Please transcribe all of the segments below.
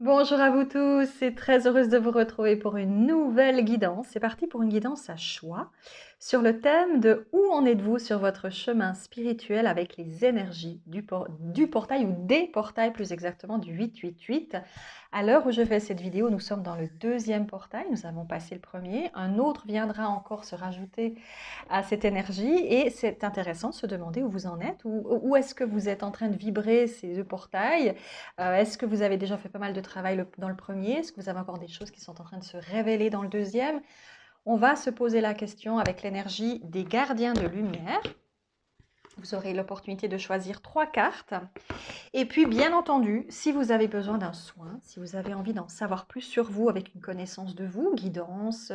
Bonjour à vous tous, c'est très heureuse de vous retrouver pour une nouvelle guidance. C'est parti pour une guidance à choix sur le thème de où en êtes-vous sur votre chemin spirituel avec les énergies du portail ou des portails plus exactement du 888. À l'heure où je fais cette vidéo, nous sommes dans le deuxième portail, nous avons passé le premier, un autre viendra encore se rajouter à cette énergie et c'est intéressant de se demander où vous en êtes, où est-ce que vous êtes en train de vibrer ces deux portails. Est-ce que vous avez déjà fait pas mal de travail dans le premier? Est-ce que vous avez encore des choses qui sont en train de se révéler dans le deuxième? On va se poser la question avec l'énergie des gardiens de lumière. Vous aurez l'opportunité de choisir 3 cartes. Et puis, bien entendu, si vous avez besoin d'un soin, si vous avez envie d'en savoir plus sur vous avec une connaissance de vous, guidance,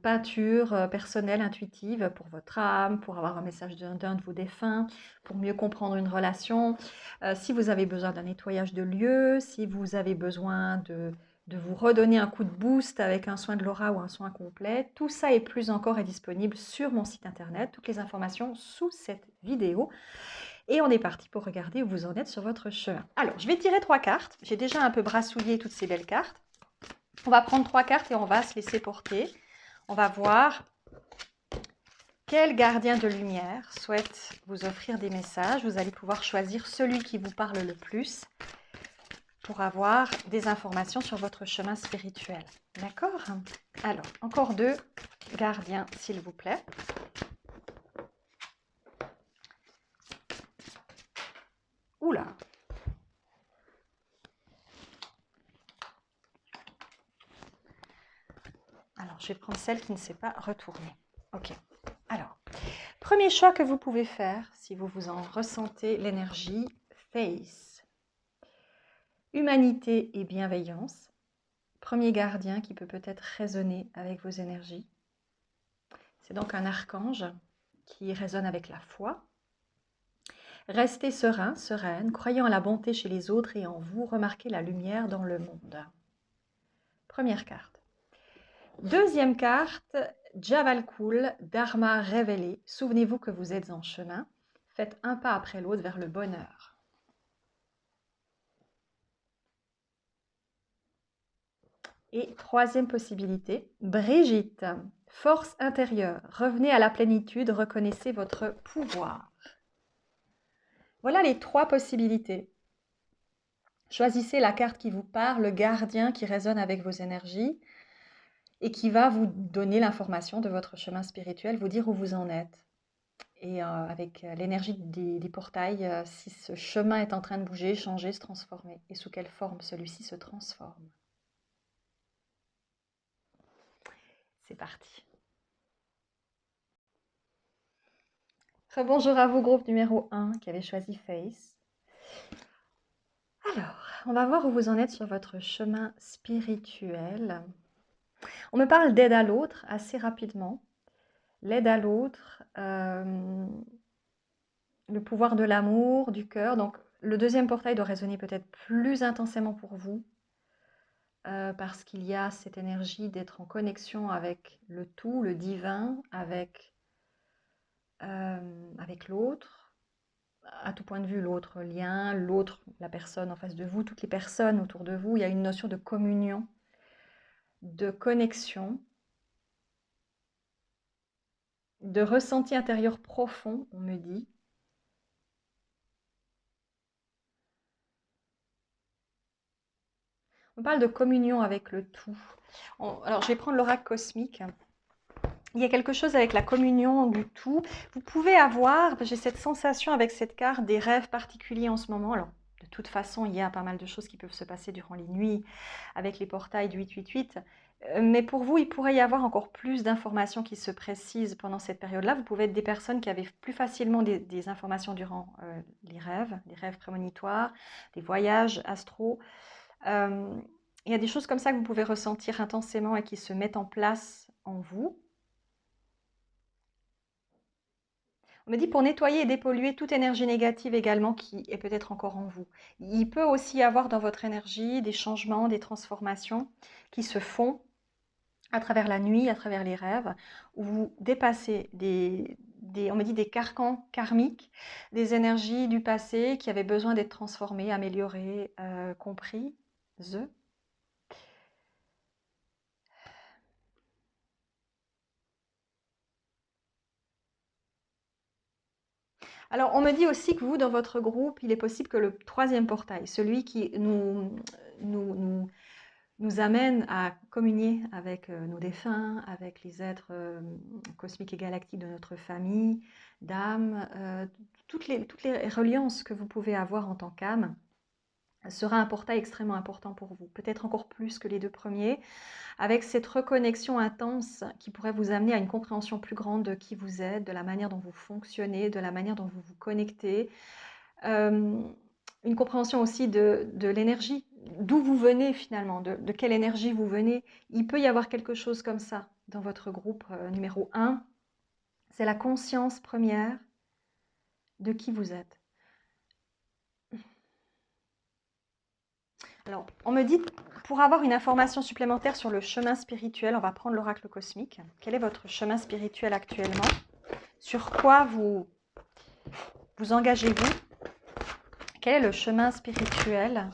peinture personnelle, intuitive pour votre âme, pour avoir un message d'un de vos défunts, pour mieux comprendre une relation. Si vous avez besoin d'un nettoyage de lieu, si vous avez besoin de vous redonner un coup de boost avec un soin de l'aura ou un soin complet, tout ça et plus encore est disponible sur mon site internet. Toutes les informations sous cette vidéo. Et on est parti pour regarder où vous en êtes sur votre chemin. Alors, je vais tirer 3 cartes. J'ai déjà un peu brassouillé toutes ces belles cartes. On va prendre 3 cartes et on va se laisser porter. On va voir quel gardien de lumière souhaite vous offrir des messages. Vous allez pouvoir choisir celui qui vous parle le plus pour avoir des informations sur votre chemin spirituel. D'accord? Alors, encore 2 gardiens, s'il vous plaît. Oula! Alors, je vais prendre celle qui ne s'est pas retournée. Ok. Alors, premier choix que vous pouvez faire, si vous vous en ressentez l'énergie, Face. Humanité et bienveillance. Premier gardien qui peut peut-être résonner avec vos énergies. C'est donc un archange qui résonne avec la foi. Restez serein, sereine, croyant à la bonté chez les autres et en vous, remarquez la lumière dans le monde. Première carte. Deuxième carte, Javalkul, Dharma révélé. Souvenez-vous que vous êtes en chemin. Faites un pas après l'autre vers le bonheur. Et troisième possibilité, Brigitte, force intérieure. Revenez à la plénitude, reconnaissez votre pouvoir. Voilà les 3 possibilités. Choisissez la carte qui vous parle, le gardien qui résonne avec vos énergies et qui va vous donner l'information de votre chemin spirituel, vous dire où vous en êtes. Et avec l'énergie des portails, si ce chemin est en train de bouger, changer, se transformer. Et sous quelle forme celui-ci se transforme. C'est parti. Rebonjour à vous, groupe numéro 1 qui avait choisi Face. Alors, on va voir où vous en êtes sur votre chemin spirituel. On me parle d'aide à l'autre assez rapidement. L'aide à l'autre, le pouvoir de l'amour, du cœur. Donc, le deuxième portail doit résonner peut-être plus intensément pour vous parce qu'il y a cette énergie d'être en connexion avec le tout, le divin, avec l'autre, à tout point de vue, l'autre lien, l'autre, la personne en face de vous, toutes les personnes autour de vous. Il y a une notion de communion, de connexion, de ressenti intérieur profond, on me dit. On parle de communion avec le tout. Alors, je vais prendre l'oracle cosmique. Il y a quelque chose avec la communion du tout. Vous pouvez avoir, j'ai cette sensation avec cette carte, des rêves particuliers en ce moment. Alors, de toute façon, il y a pas mal de choses qui peuvent se passer durant les nuits avec les portails du 888. Mais pour vous, il pourrait y avoir encore plus d'informations qui se précisent pendant cette période-là. Vous pouvez être des personnes qui avaient plus facilement des informations durant les rêves prémonitoires, des voyages astraux. Il y a des choses comme ça que vous pouvez ressentir intensément et qui se mettent en place en vous. On me dit pour nettoyer et dépolluer toute énergie négative également qui est peut-être encore en vous. Il peut aussi y avoir dans votre énergie des changements, des transformations qui se font à travers la nuit, à travers les rêves, où vous dépassez on me dit des carcans karmiques, des énergies du passé qui avaient besoin d'être transformées, améliorées, compris. The. Alors, on me dit aussi que vous, dans votre groupe, il est possible que le troisième portail, celui qui nous, nous, nous amène à communier avec nos défunts, avec les êtres cosmiques et galactiques de notre famille, d'âme, toutes les reliances que vous pouvez avoir en tant qu'âme, sera un portail extrêmement important pour vous, peut-être encore plus que les deux premiers, avec cette reconnexion intense qui pourrait vous amener à une compréhension plus grande de qui vous êtes, de la manière dont vous fonctionnez, de la manière dont vous vous connectez, une compréhension aussi de l'énergie, d'où vous venez finalement, de quelle énergie vous venez. Il peut y avoir quelque chose comme ça dans votre groupe numéro 1, c'est la conscience première de qui vous êtes. Alors, on me dit, pour avoir une information supplémentaire sur le chemin spirituel, on va prendre l'oracle cosmique. Quel est votre chemin spirituel actuellement? Sur quoi vous engagez-vous? Quel est le chemin spirituel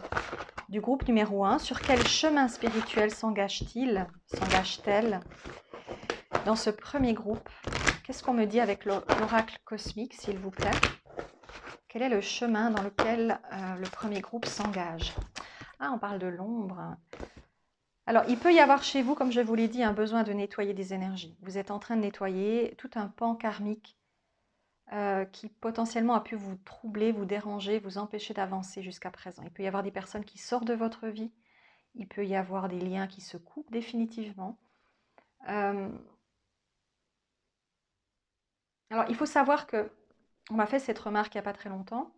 du groupe numéro 1? Sur quel chemin spirituel s'engage-t-il, s'engage-t-elle dans ce premier groupe? Qu'est-ce qu'on me dit avec l'oracle cosmique, s'il vous plaît? Quel est le chemin dans lequel le premier groupe s'engage? Ah, on parle de l'ombre. Alors, il peut y avoir chez vous, comme je vous l'ai dit, un besoin de nettoyer des énergies. Vous êtes en train de nettoyer tout un pan karmique qui potentiellement a pu vous troubler, vous déranger, vous empêcher d'avancer jusqu'à présent. Il peut y avoir des personnes qui sortent de votre vie. Il peut y avoir des liens qui se coupent définitivement. Alors, il faut savoir que, on m'a fait cette remarque il n'y a pas très longtemps,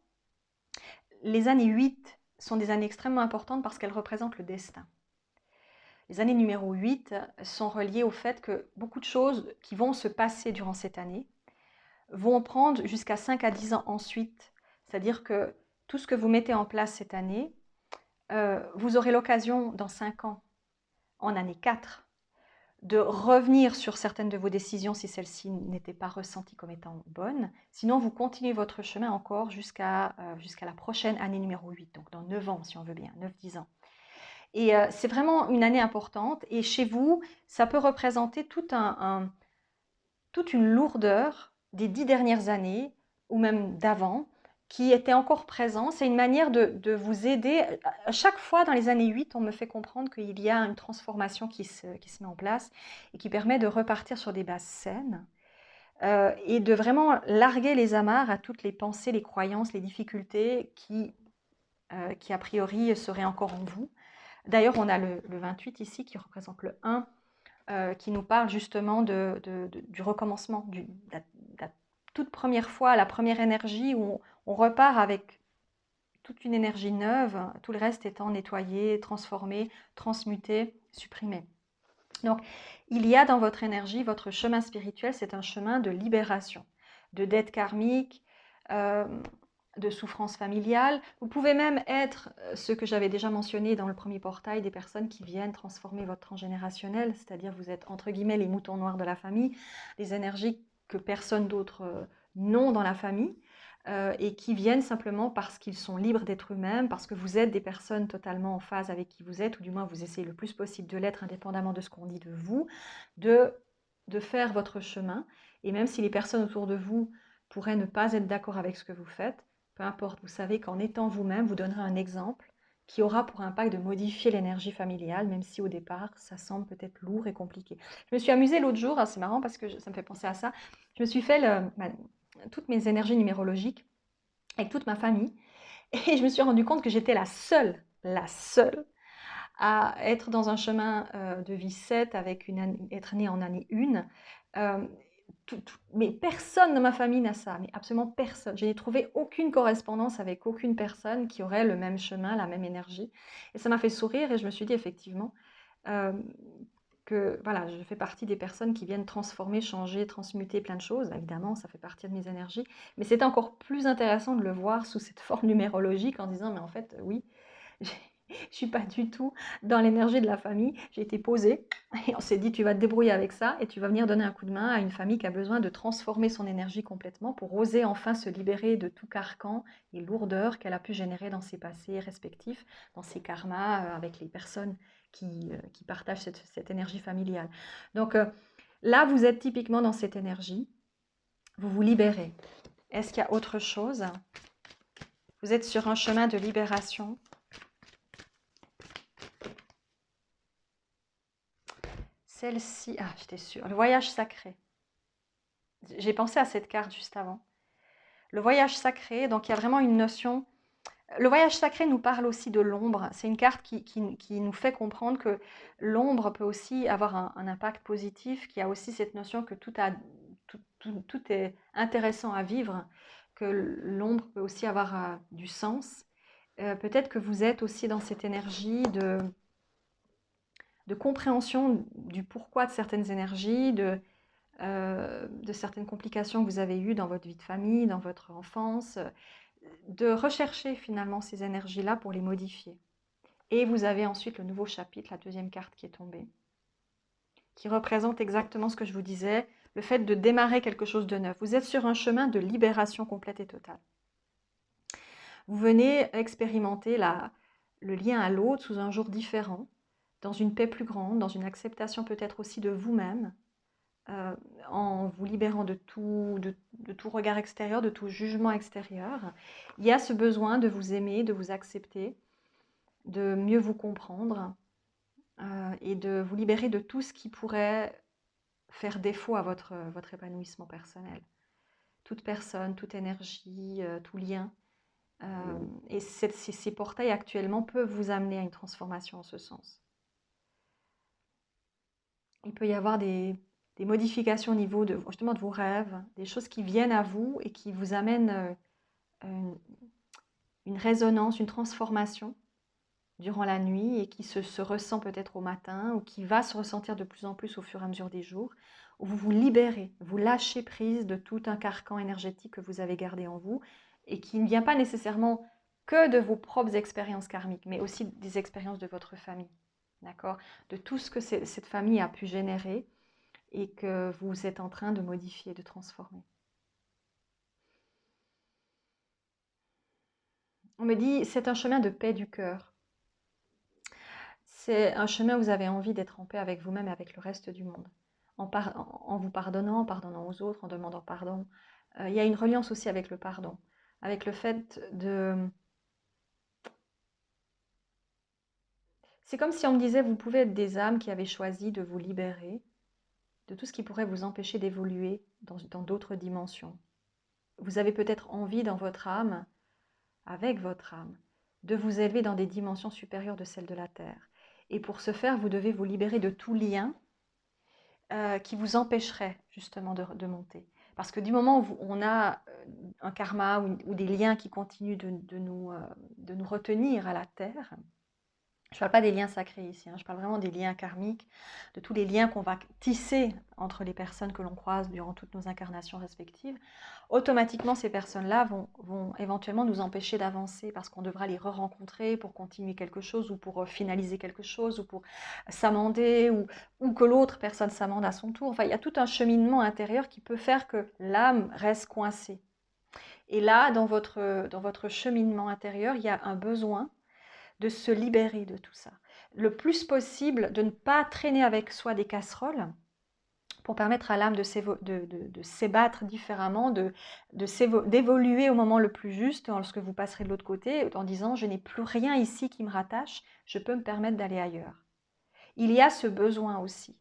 les années 8 sont des années extrêmement importantes parce qu'elles représentent le destin. Les années numéro 8 sont reliées au fait que beaucoup de choses qui vont se passer durant cette année vont prendre jusqu'à 5 à 10 ans ensuite. C'est-à-dire que tout ce que vous mettez en place cette année, vous aurez l'occasion dans 5 ans, en année 4, de revenir sur certaines de vos décisions si celles-ci n'étaient pas ressenties comme étant bonnes. Sinon, vous continuez votre chemin encore jusqu'à la prochaine année numéro 8, donc dans 9 ans si on veut bien, 9-10 ans. Et c'est vraiment une année importante. Et chez vous, ça peut représenter toute une lourdeur des 10 dernières années, ou même d'avant, qui était encore présent. C'est une manière de vous aider. À chaque fois, dans les années 8, on me fait comprendre qu'il y a une transformation qui se met en place et qui permet de repartir sur des bases saines et de vraiment larguer les amarres à toutes les pensées, les croyances, les difficultés qui a priori seraient encore en vous. D'ailleurs, on a le 28 ici qui représente le 1, qui nous parle justement du recommencement, la toute première fois, la première énergie où on repart avec toute une énergie neuve, tout le reste étant nettoyé, transformé, transmuté, supprimé. Donc, il y a dans votre énergie, votre chemin spirituel, c'est un chemin de libération, de dette karmique, de souffrance familiale. Vous pouvez même être ce que j'avais déjà mentionné dans le premier portail, des personnes qui viennent transformer votre transgénérationnel, c'est-à-dire vous êtes entre guillemets les moutons noirs de la famille, des énergies que personne d'autre n'ont dans la famille et qui viennent simplement parce qu'ils sont libres d'être eux-mêmes, parce que vous êtes des personnes totalement en phase avec qui vous êtes, ou du moins vous essayez le plus possible de l'être indépendamment de ce qu'on dit de vous, de faire votre chemin. Et même si les personnes autour de vous pourraient ne pas être d'accord avec ce que vous faites, peu importe, vous savez qu'en étant vous-même, vous donnerez un exemple qui aura pour impact de modifier l'énergie familiale, même si au départ, ça semble peut-être lourd et compliqué. Je me suis amusée l'autre jour, hein, c'est marrant parce que ça me fait penser à ça, je me suis fait toutes mes énergies numérologiques avec toute ma famille et je me suis rendu compte que j'étais la seule à être dans un chemin de vie 7 avec être née en année 1. Mais personne dans ma famille n'a ça, mais absolument personne. Je n'ai trouvé aucune correspondance avec aucune personne qui aurait le même chemin, la même énergie. Et ça m'a fait sourire et je me suis dit effectivement que voilà, je fais partie des personnes qui viennent transformer, changer, transmuter plein de choses. Évidemment, ça fait partie de mes énergies. Mais c'est encore plus intéressant de le voir sous cette forme numérologique en disant, mais en fait, oui, Je suis pas du tout dans l'énergie de la famille. J'ai été posée et on s'est dit tu vas te débrouiller avec ça et tu vas venir donner un coup de main à une famille qui a besoin de transformer son énergie complètement pour oser enfin se libérer de tout carcan et lourdeur qu'elle a pu générer dans ses passés respectifs, dans ses karmas avec les personnes qui partagent cette énergie familiale. Donc là, vous êtes typiquement dans cette énergie. Vous vous libérez. Est-ce qu'il y a autre chose? Vous êtes sur un chemin de libération. Celle-ci, ah, j'étais sûre. Le voyage sacré. J'ai pensé à cette carte juste avant. Le voyage sacré, donc il y a vraiment une notion. Le voyage sacré nous parle aussi de l'ombre. C'est une carte qui nous fait comprendre que l'ombre peut aussi avoir un impact positif, qu'il y a aussi cette notion que tout est intéressant à vivre, que l'ombre peut aussi avoir du sens. Peut-être que vous êtes aussi dans cette énergie de compréhension du pourquoi de certaines énergies, de certaines complications que vous avez eues dans votre vie de famille, dans votre enfance, de rechercher finalement ces énergies-là pour les modifier. Et vous avez ensuite le nouveau chapitre, la deuxième carte qui est tombée, qui représente exactement ce que je vous disais, le fait de démarrer quelque chose de neuf. Vous êtes sur un chemin de libération complète et totale. Vous venez expérimenter le lien à l'autre sous un jour différent, dans une paix plus grande, dans une acceptation peut-être aussi de vous-même, en vous libérant de tout regard extérieur, de tout jugement extérieur. Il y a ce besoin de vous aimer, de vous accepter, de mieux vous comprendre et de vous libérer de tout ce qui pourrait faire défaut à votre épanouissement personnel. Toute personne, toute énergie, tout lien. Et ces portails actuellement peuvent vous amener à une transformation en ce sens. Il peut y avoir des modifications au niveau justement de vos rêves, des choses qui viennent à vous et qui vous amènent une résonance, une transformation durant la nuit et qui se ressent peut-être au matin ou qui va se ressentir de plus en plus au fur et à mesure des jours, où vous vous libérez, vous lâchez prise de tout un carcan énergétique que vous avez gardé en vous et qui ne vient pas nécessairement que de vos propres expériences karmiques, mais aussi des expériences de votre famille, d'accord? De tout ce que cette famille a pu générer et que vous êtes en train de modifier, de transformer. On me dit, c'est un chemin de paix du cœur. C'est un chemin où vous avez envie d'être en paix avec vous-même et avec le reste du monde. En vous pardonnant, en pardonnant aux autres, en demandant pardon. Il y a une reliance aussi avec le pardon, avec le fait de... C'est comme si on me disait, vous pouvez être des âmes qui avaient choisi de vous libérer de tout ce qui pourrait vous empêcher d'évoluer dans d'autres dimensions. Vous avez peut-être envie dans votre âme, avec votre âme, de vous élever dans des dimensions supérieures de celles de la Terre. Et pour ce faire, vous devez vous libérer de tout lien qui vous empêcherait justement de monter. Parce que du moment où on a un karma ou des liens qui continuent de nous retenir à la Terre, je ne parle pas des liens sacrés ici, je parle vraiment des liens karmiques, de tous les liens qu'on va tisser entre les personnes que l'on croise durant toutes nos incarnations respectives. Automatiquement, ces personnes-là vont éventuellement nous empêcher d'avancer parce qu'on devra les re-rencontrer pour continuer quelque chose ou pour finaliser quelque chose ou pour s'amender ou que l'autre personne s'amende à son tour. Enfin, il y a tout un cheminement intérieur qui peut faire que l'âme reste coincée. Et là, dans votre cheminement intérieur, il y a un besoin de se libérer de tout ça. Le plus possible, de ne pas traîner avec soi des casseroles pour permettre à l'âme de s'ébattre différemment, d'évoluer au moment le plus juste, lorsque vous passerez de l'autre côté, en disant « je n'ai plus rien ici qui me rattache, je peux me permettre d'aller ailleurs ». Il y a ce besoin aussi.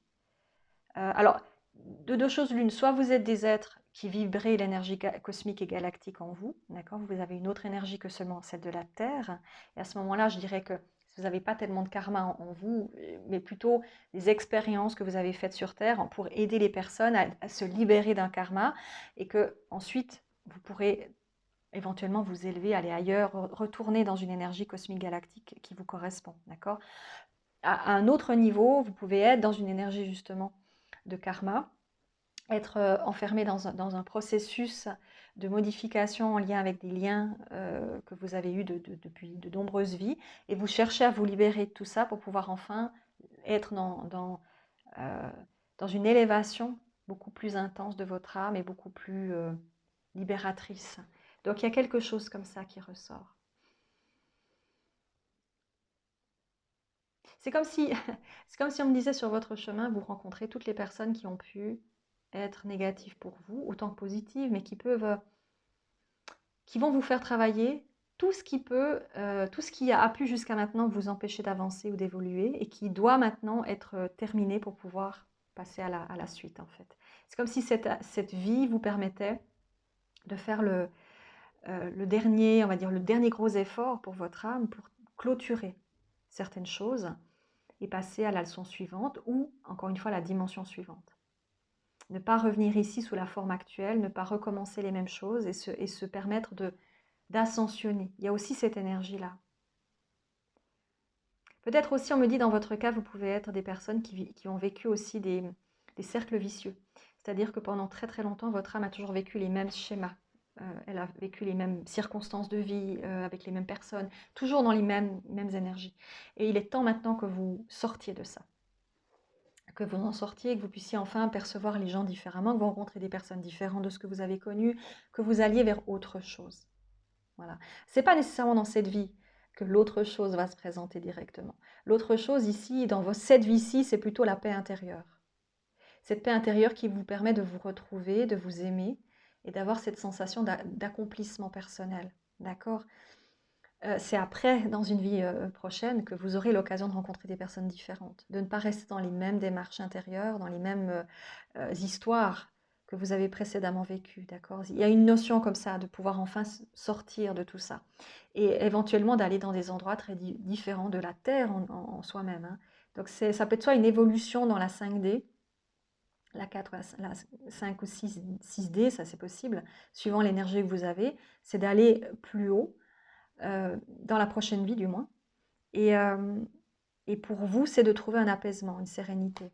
Alors, de deux choses l'une, soit vous êtes des êtres qui vibrez l'énergie cosmique et galactique en vous, d'accord? Vous avez une autre énergie que seulement celle de la Terre, et à ce moment-là, je dirais que vous n'avez pas tellement de karma en vous, mais plutôt des expériences que vous avez faites sur Terre pour aider les personnes à se libérer d'un karma, et que ensuite vous pourrez éventuellement vous élever, aller ailleurs, retourner dans une énergie cosmique galactique qui vous correspond, d'accord? À un autre niveau, vous pouvez être dans une énergie justement de karma, être enfermé dans un processus de modification en lien avec des liens que vous avez eus depuis de nombreuses vies, et vous cherchez à vous libérer de tout ça pour pouvoir enfin être euh, dans une élévation beaucoup plus intense de votre âme et beaucoup plus libératrice. Donc il y a quelque chose comme ça qui ressort. C'est comme si, c'est comme si on me disait sur votre chemin, vous rencontrez toutes les personnes qui ont pu être négatives pour vous, autant que positives, mais qui vont vous faire travailler tout ce qui peut, tout ce qui a pu jusqu'à maintenant vous empêcher d'avancer ou d'évoluer et qui doit maintenant être terminé pour pouvoir passer à la suite en fait. C'est comme si cette vie vous permettait de faire le dernier, on va dire le dernier gros effort pour votre âme pour clôturer certaines choses et passer à la leçon suivante ou encore une fois à la dimension suivante. Ne pas revenir ici sous la forme actuelle, ne pas recommencer les mêmes choses et se permettre d'ascensionner. Il y a aussi cette énergie-là. Peut-être aussi, on me dit, dans votre cas, vous pouvez être des personnes qui ont vécu aussi des cercles vicieux. C'est-à-dire que pendant très très longtemps, votre âme a toujours vécu les mêmes schémas. Elle a vécu les mêmes circonstances de vie, avec les mêmes personnes, toujours dans les mêmes énergies. Et il est temps maintenant que vous sortiez de ça. Que vous en sortiez, que vous puissiez enfin percevoir les gens différemment, que vous rencontrez des personnes différentes de ce que vous avez connu, que vous alliez vers autre chose. Voilà. Ce n'est pas nécessairement dans cette vie que l'autre chose va se présenter directement. L'autre chose ici, dans cette vie-ci, c'est plutôt la paix intérieure. Cette paix intérieure qui vous permet de vous retrouver, de vous aimer et d'avoir cette sensation d'accomplissement personnel. D'accord ? C'est après, dans une vie prochaine, que vous aurez l'occasion de rencontrer des personnes différentes, de ne pas rester dans les mêmes démarches intérieures, dans les mêmes histoires que vous avez précédemment vécues, d'accord ? Il y a une notion comme ça, de pouvoir enfin sortir de tout ça, et éventuellement d'aller dans des endroits très différents de la Terre en soi-même, hein. Donc ça peut être soit une évolution dans la 5D, la 4, la 5 ou 6D, ça c'est possible, suivant l'énergie que vous avez, c'est d'aller plus haut, dans la prochaine vie du moins. Et, et pour vous, c'est de trouver un apaisement, une sérénité.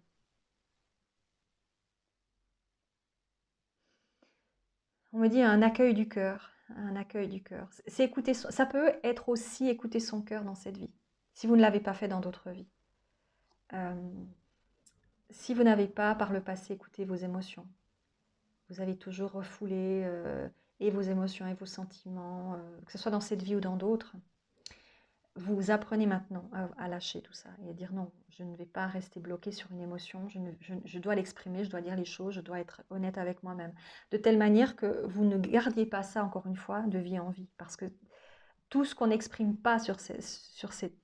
On me dit un accueil du cœur, un accueil du cœur. C'est écouter, ça peut être aussi écouter son cœur dans cette vie, si vous ne l'avez pas fait dans d'autres vies. Si vous n'avez pas par le passé écouté vos émotions, vous avez toujours refoulé et vos émotions et vos sentiments, que ce soit dans cette vie ou dans d'autres, vous apprenez maintenant à lâcher tout ça et à dire non, je ne vais pas rester bloqué sur une émotion, je dois l'exprimer, je dois dire les choses, je dois être honnête avec moi-même. De telle manière que vous ne gardiez pas ça, encore une fois, de vie en vie. Parce que tout ce qu'on n'exprime pas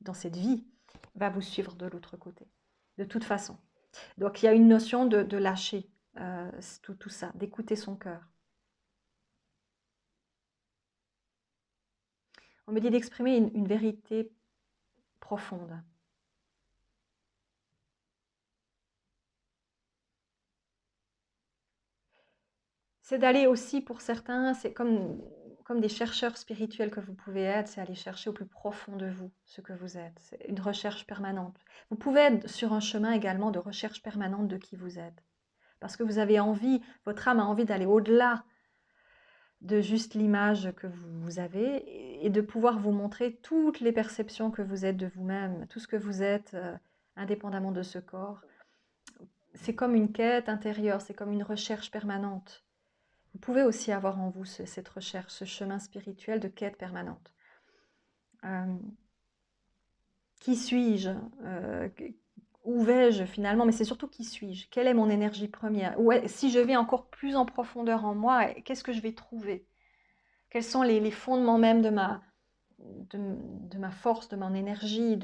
dans cette vie va vous suivre de l'autre côté, de toute façon. Donc il y a une notion de lâcher tout ça, d'écouter son cœur. On me dit d'exprimer une vérité profonde. C'est d'aller aussi, pour certains, c'est comme des chercheurs spirituels que vous pouvez être, c'est aller chercher au plus profond de vous ce que vous êtes. C'est une recherche permanente. Vous pouvez être sur un chemin également de recherche permanente de qui vous êtes. Parce que vous avez envie, votre âme a envie d'aller au-delà de juste l'image que vous avez et de pouvoir vous montrer toutes les perceptions que vous êtes de vous-même, tout ce que vous êtes, indépendamment de ce corps. C'est comme une quête intérieure, c'est comme une recherche permanente. Vous pouvez aussi avoir en vous cette recherche, ce chemin spirituel de quête permanente. Qui suis-je Où vais-je finalement? Mais c'est surtout qui suis-je? Quelle est mon énergie première? Si je vais encore plus en profondeur en moi, qu'est-ce que je vais trouver? Quels sont les fondements même de ma force, de mon énergie,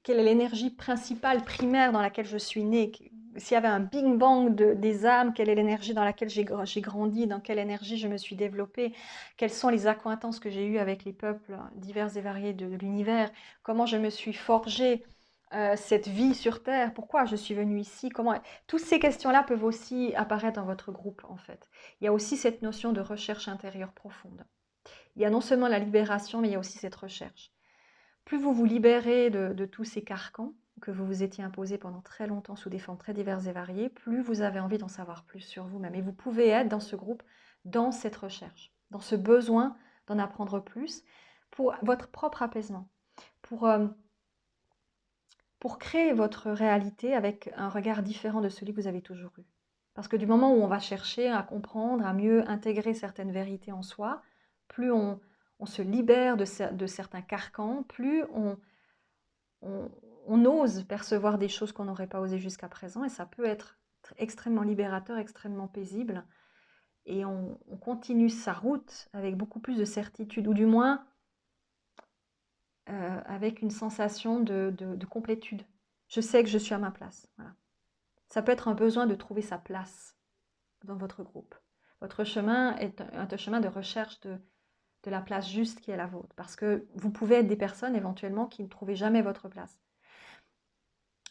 quelle est l'énergie principale, primaire dans laquelle je suis née? S'il y avait un Big Bang des âmes, quelle est l'énergie dans laquelle j'ai grandi, dans quelle énergie je me suis développée, quelles sont les accointances que j'ai eues avec les peuples divers et variés de l'univers, comment je me suis forgée cette vie sur Terre, pourquoi je suis venue ici, toutes ces questions-là peuvent aussi apparaître dans votre groupe en fait. Il y a aussi cette notion de recherche intérieure profonde. Il y a non seulement la libération, mais il y a aussi cette recherche. Plus vous vous libérez de tous ces carcans, que vous vous étiez imposé pendant très longtemps sous des formes très diverses et variées, plus vous avez envie d'en savoir plus sur vous-même. Et vous pouvez être dans ce groupe, dans cette recherche, dans ce besoin d'en apprendre plus pour votre propre apaisement, pour créer votre réalité avec un regard différent de celui que vous avez toujours eu. Parce que du moment où on va chercher à comprendre, à mieux intégrer certaines vérités en soi, plus on se libère de certains carcans, plus on ose percevoir des choses qu'on n'aurait pas osé jusqu'à présent, et ça peut être extrêmement libérateur, extrêmement paisible, et on continue sa route avec beaucoup plus de certitude, ou du moins avec une sensation de complétude. Je sais que je suis à ma place. Voilà. Ça peut être un besoin de trouver sa place dans votre groupe. Votre chemin est un chemin de recherche de la place juste qui est la vôtre, parce que vous pouvez être des personnes éventuellement qui ne trouvent jamais votre place.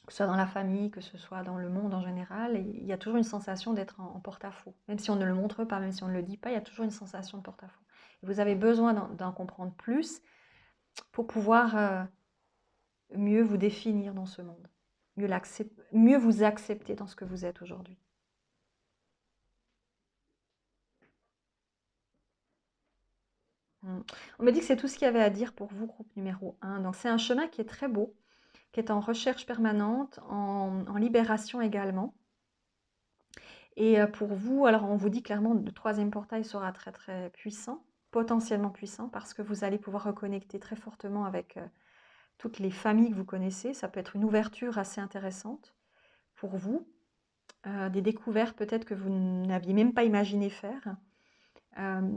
Que ce soit dans la famille, que ce soit dans le monde en général, il y a toujours une sensation d'être en porte-à-faux. Même si on ne le montre pas, même si on ne le dit pas, il y a toujours une sensation de porte-à-faux. Vous avez besoin d'en comprendre plus pour pouvoir mieux vous définir dans ce monde, mieux vous accepter dans ce que vous êtes aujourd'hui. On me dit que c'est tout ce qu'il y avait à dire pour vous, groupe numéro 1. Donc c'est un chemin qui est très beau, qui est en recherche permanente, en libération également. Et pour vous, alors on vous dit clairement que le troisième portail sera très très puissant, potentiellement puissant, parce que vous allez pouvoir reconnecter très fortement avec toutes les familles que vous connaissez. Ça peut être une ouverture assez intéressante pour vous, des découvertes peut-être que vous n'aviez même pas imaginé faire,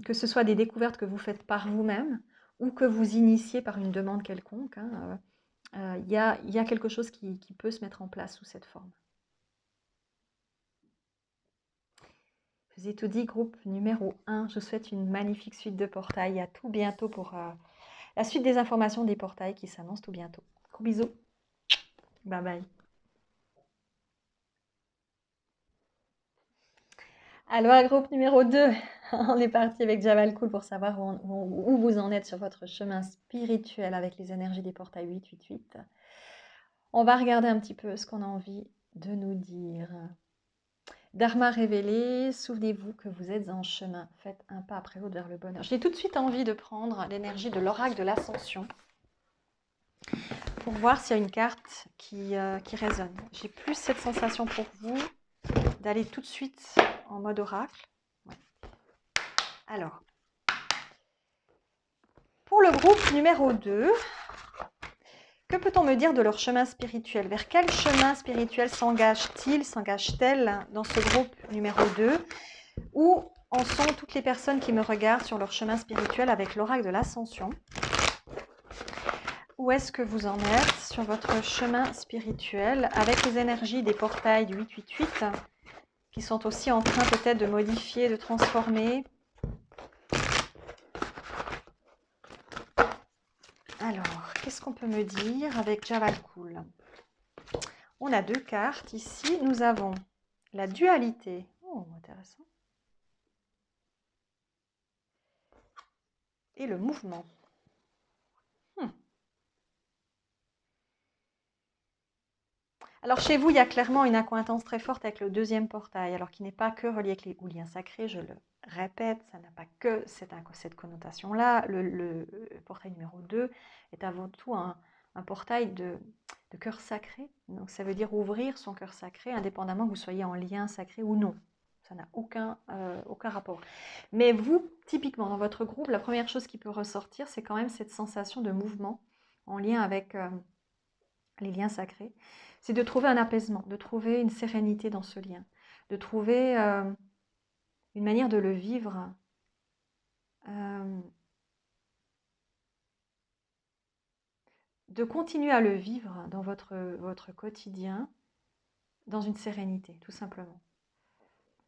que ce soit des découvertes que vous faites par vous-même ou que vous initiez par une demande quelconque. Il y a quelque chose qui peut se mettre en place sous cette forme. Je vous ai tout dit, groupe numéro 1. Je vous souhaite une magnifique suite de portails. À tout bientôt pour la suite des informations des portails qui s'annoncent tout bientôt. Gros bisous. Bye bye. Alors, groupe numéro 2. On est parti avec Jabal Cool pour savoir où vous en êtes sur votre chemin spirituel avec les énergies des portails 888. On va regarder un petit peu ce qu'on a envie de nous dire. Dharma révélé, souvenez-vous que vous êtes en chemin. Faites un pas après l'autre vers le bonheur. J'ai tout de suite envie de prendre l'énergie de l'oracle de l'ascension pour voir s'il y a une carte qui résonne. J'ai plus cette sensation pour vous d'aller tout de suite en mode oracle. Ouais. Alors, pour le groupe numéro 2, que peut-on me dire de leur chemin spirituel? Vers quel chemin spirituel s'engage-t-il, s'engage-t-elle dans ce groupe numéro 2? Où en sont toutes les personnes qui me regardent sur leur chemin spirituel avec l'oracle de l'ascension? Où est-ce que vous en êtes sur votre chemin spirituel avec les énergies des portails du 888 qui sont aussi en train peut-être de modifier, de transformer? Alors, qu'est-ce qu'on peut me dire avec Jabal Cool? On a deux cartes ici. Nous avons la dualité. Oh, intéressant. Et le mouvement. Alors chez vous, il y a clairement une accointance très forte avec le deuxième portail, alors qui n'est pas que relié avec les liens sacrés, je le répète, ça n'a pas que cette connotation-là. Le portail numéro 2 est avant tout un portail de cœur sacré. Donc ça veut dire ouvrir son cœur sacré, indépendamment que vous soyez en lien sacré ou non. Ça n'a aucun rapport. Mais vous, typiquement, dans votre groupe, la première chose qui peut ressortir, c'est quand même cette sensation de mouvement en lien avec les liens sacrés. C'est de trouver un apaisement, de trouver une sérénité dans ce lien, de trouver une manière de le vivre de continuer à le vivre dans votre quotidien dans une sérénité, tout simplement.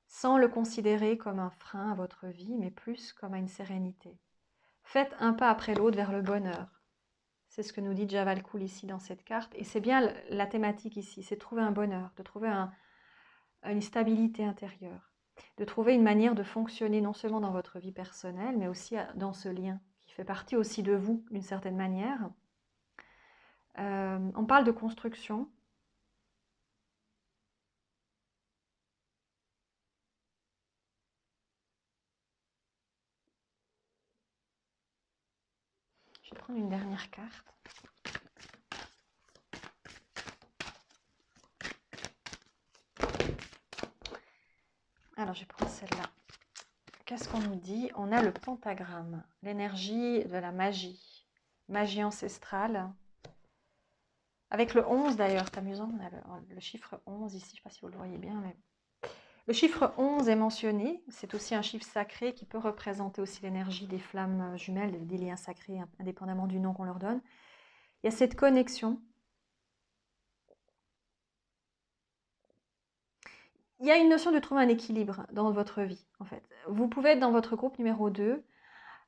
Sans le considérer comme un frein à votre vie, mais plus comme à une sérénité. Faites un pas après l'autre vers le bonheur. C'est ce que nous dit Jabal Cool ici dans cette carte. Et c'est bien la thématique ici, c'est de trouver un bonheur, de trouver une stabilité intérieure, de trouver une manière de fonctionner non seulement dans votre vie personnelle, mais aussi dans ce lien qui fait partie aussi de vous d'une certaine manière. On parle de construction, prendre une dernière carte. Alors, je vais prendre celle-là. Qu'est-ce qu'on nous dit? On a le pentagramme, l'énergie de la magie, magie ancestrale. Avec le 11 d'ailleurs, c'est amusant, on a le chiffre 11 ici, je ne sais pas si vous le voyez bien, mais le chiffre 11 est mentionné, c'est aussi un chiffre sacré qui peut représenter aussi l'énergie des flammes jumelles, des liens sacrés, indépendamment du nom qu'on leur donne. Il y a cette connexion. Il y a une notion de trouver un équilibre dans votre vie, en fait. Vous pouvez être dans votre groupe numéro 2,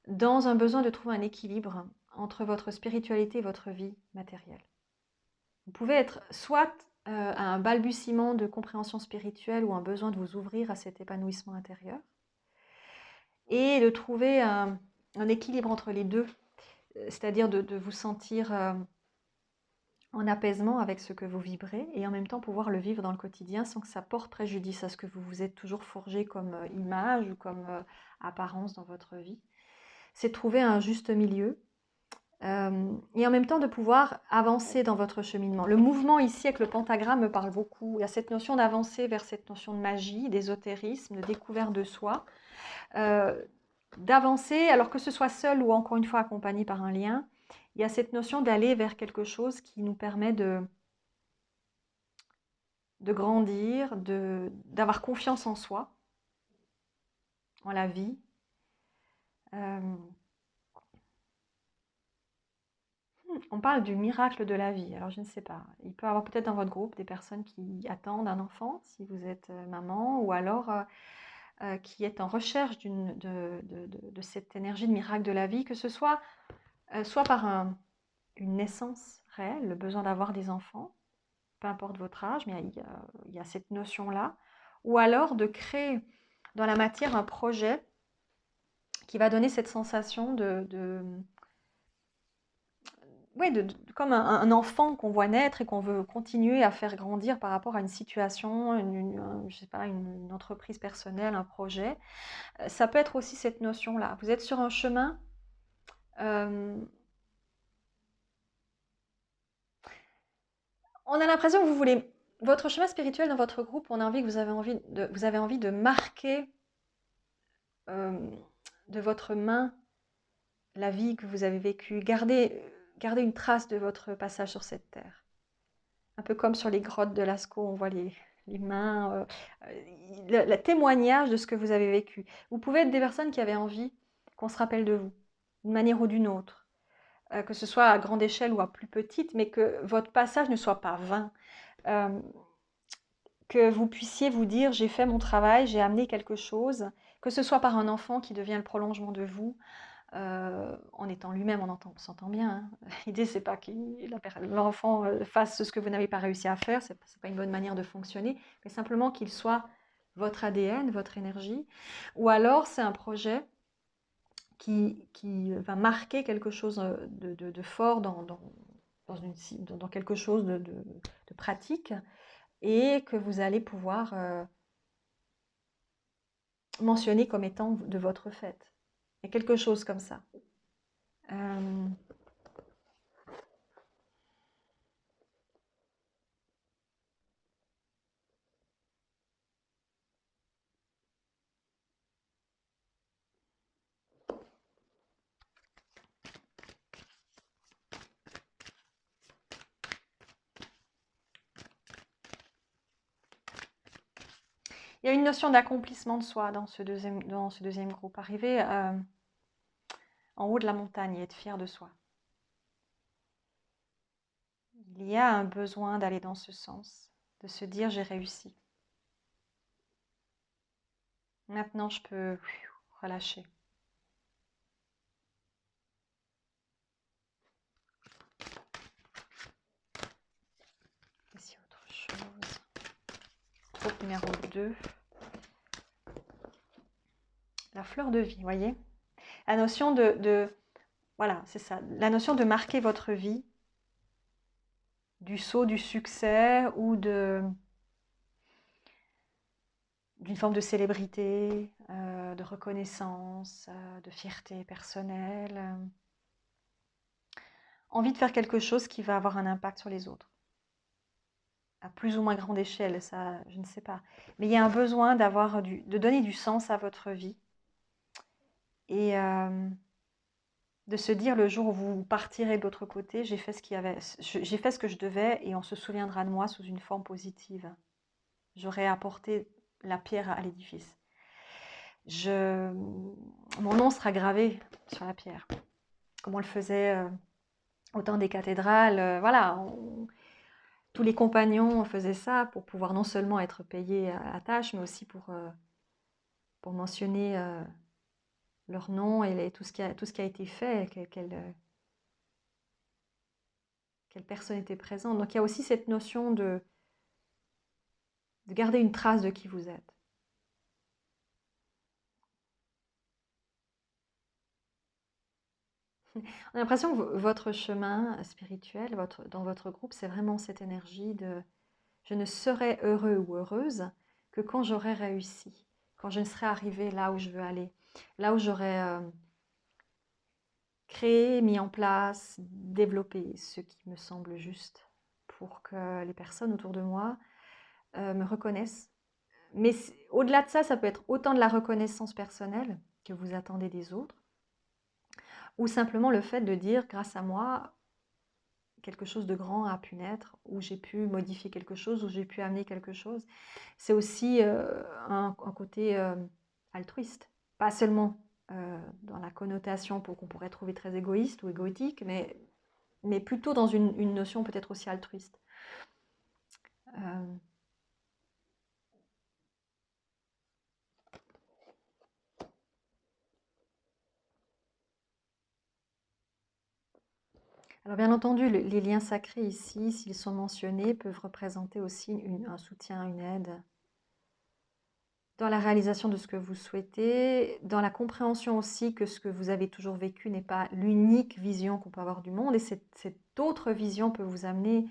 dans un besoin de trouver un équilibre entre votre spiritualité et votre vie matérielle. Vous pouvez être soit à un balbutiement de compréhension spirituelle ou un besoin de vous ouvrir à cet épanouissement intérieur, et de trouver un équilibre entre les deux, c'est-à-dire de vous sentir en apaisement avec ce que vous vibrez et en même temps pouvoir le vivre dans le quotidien sans que ça porte préjudice à ce que vous vous êtes toujours forgé comme image ou comme apparence dans votre vie. C'est de trouver un juste milieu et en même temps de pouvoir avancer dans votre cheminement. Le mouvement ici avec le pentagramme me parle beaucoup. Il y a cette notion d'avancer vers cette notion de magie, d'ésotérisme, de découverte de soi, d'avancer, alors que ce soit seul ou encore une fois accompagné par un lien. Il y a cette notion d'aller vers quelque chose qui nous permet de grandir, d'avoir confiance en soi, en la vie. On parle du miracle de la vie. Alors je ne sais pas, il peut y avoir peut-être dans votre groupe des personnes qui attendent un enfant, si vous êtes maman, ou alors qui est en recherche de cette énergie de miracle de la vie, que ce soit soit par une naissance réelle, le besoin d'avoir des enfants, peu importe votre âge, mais il y a cette notion-là, ou alors de créer dans la matière un projet qui va donner cette sensation comme un enfant qu'on voit naître et qu'on veut continuer à faire grandir par rapport à une situation, je sais pas, une entreprise personnelle, un projet. Ça peut être aussi cette notion-là. Vous êtes sur un chemin. On a l'impression que vous voulez votre chemin spirituel dans votre groupe. On a envie que vous avez envie de marquer de votre main la vie que vous avez vécue. Gardez une trace de votre passage sur cette terre. Un peu comme sur les grottes de Lascaux, on voit les mains, le témoignage de ce que vous avez vécu. Vous pouvez être des personnes qui avaient envie qu'on se rappelle de vous, d'une manière ou d'une autre, que ce soit à grande échelle ou à plus petite, mais que votre passage ne soit pas vain. Que vous puissiez vous dire, j'ai fait mon travail, j'ai amené quelque chose, que ce soit par un enfant qui devient le prolongement de vous, en étant lui-même, on s'entend bien. Hein. L'idée, c'est pas que l'enfant fasse ce que vous n'avez pas réussi à faire, c'est pas une bonne manière de fonctionner, mais simplement qu'il soit votre ADN, votre énergie, ou alors c'est un projet qui va marquer quelque chose de fort dans quelque chose de pratique, et que vous allez pouvoir mentionner comme étant de votre fait. Il y a quelque chose comme ça. Il y a une notion d'accomplissement de soi dans ce deuxième groupe. Arriver en haut de la montagne et être fier de soi. Il y a un besoin d'aller dans ce sens, de se dire j'ai réussi. Maintenant, je peux relâcher. Ici, autre chose. Groupe numéro 2. La fleur de vie, vous voyez? La notion voilà, c'est ça. La notion de marquer votre vie, du saut du succès ou d'une forme de célébrité, de reconnaissance, de fierté personnelle. envie de faire quelque chose qui va avoir un impact sur les autres. À plus ou moins grande échelle, ça, je ne sais pas. Mais il y a un besoin de donner du sens à votre vie. Et de se dire le jour où vous partirez de l'autre côté, j'ai fait j'ai fait ce que je devais et on se souviendra de moi sous une forme positive. J'aurais apporté la pierre à l'édifice. Mon nom sera gravé sur la pierre, comme on le faisait au temps des cathédrales. Voilà, tous les compagnons faisaient ça pour pouvoir non seulement être payés à la tâche, mais aussi pour mentionner leur nom et tout ce qui a été fait, quelle personne était présente. Donc il y a aussi cette notion de garder une trace de qui vous êtes. On a l'impression que votre chemin spirituel, dans votre groupe, c'est vraiment cette énergie de je ne serai heureux ou heureuse que quand j'aurai réussi, quand je ne serai arrivée là où je veux aller, là où j'aurai créé, mis en place, développé ce qui me semble juste pour que les personnes autour de moi me reconnaissent. Mais au-delà de ça, ça peut être autant de la reconnaissance personnelle que vous attendez des autres, ou simplement le fait de dire, grâce à moi, quelque chose de grand a pu naître, ou j'ai pu modifier quelque chose, ou j'ai pu amener quelque chose. C'est aussi un côté altruiste, pas seulement dans la connotation qu'on pourrait trouver très égoïste ou égoïtique, mais plutôt dans une notion peut-être aussi altruiste. Alors bien entendu, les liens sacrés ici, s'ils sont mentionnés, peuvent représenter aussi un soutien, une aide dans la réalisation de ce que vous souhaitez, dans la compréhension aussi que ce que vous avez toujours vécu n'est pas l'unique vision qu'on peut avoir du monde, et cette autre vision peut vous amener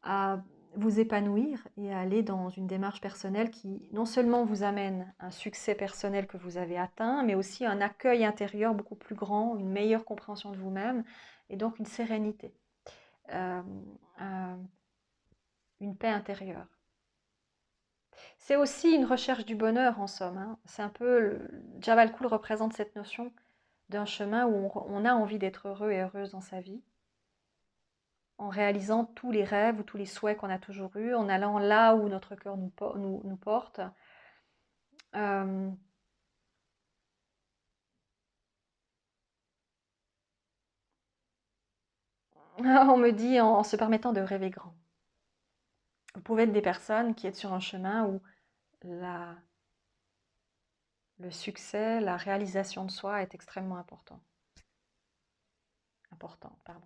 à vous épanouir et à aller dans une démarche personnelle qui non seulement vous amène un succès personnel que vous avez atteint, mais aussi un accueil intérieur beaucoup plus grand, une meilleure compréhension de vous-même, et donc une sérénité, euh, euh, une paix intérieure. C'est aussi une recherche du bonheur en somme, hein. C'est un peu, Jabal Khul représente cette notion d'un chemin où on a envie d'être heureux et heureuse dans sa vie, en réalisant tous les rêves ou tous les souhaits qu'on a toujours eus, en allant là où notre cœur nous porte. Euh, on me dit en se permettant de rêver grand. Vous pouvez être des personnes qui êtes sur un chemin où le succès, la réalisation de soi est extrêmement important. Important, pardon.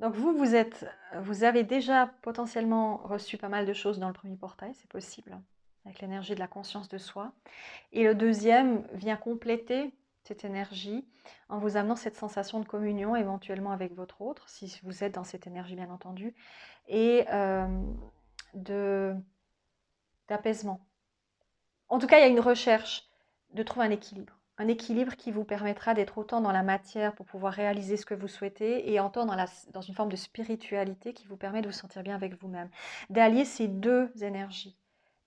Donc vous avez déjà potentiellement reçu pas mal de choses dans le premier portail, c'est possible, avec l'énergie de la conscience de soi. Et le deuxième vient compléter cette énergie en vous amenant cette sensation de communion éventuellement avec votre autre, si vous êtes dans cette énergie bien entendu, et d'apaisement. En tout cas, il y a une recherche de trouver un équilibre qui vous permettra d'être autant dans la matière pour pouvoir réaliser ce que vous souhaitez et autant dans une forme de spiritualité qui vous permet de vous sentir bien avec vous-même. D'allier ces deux énergies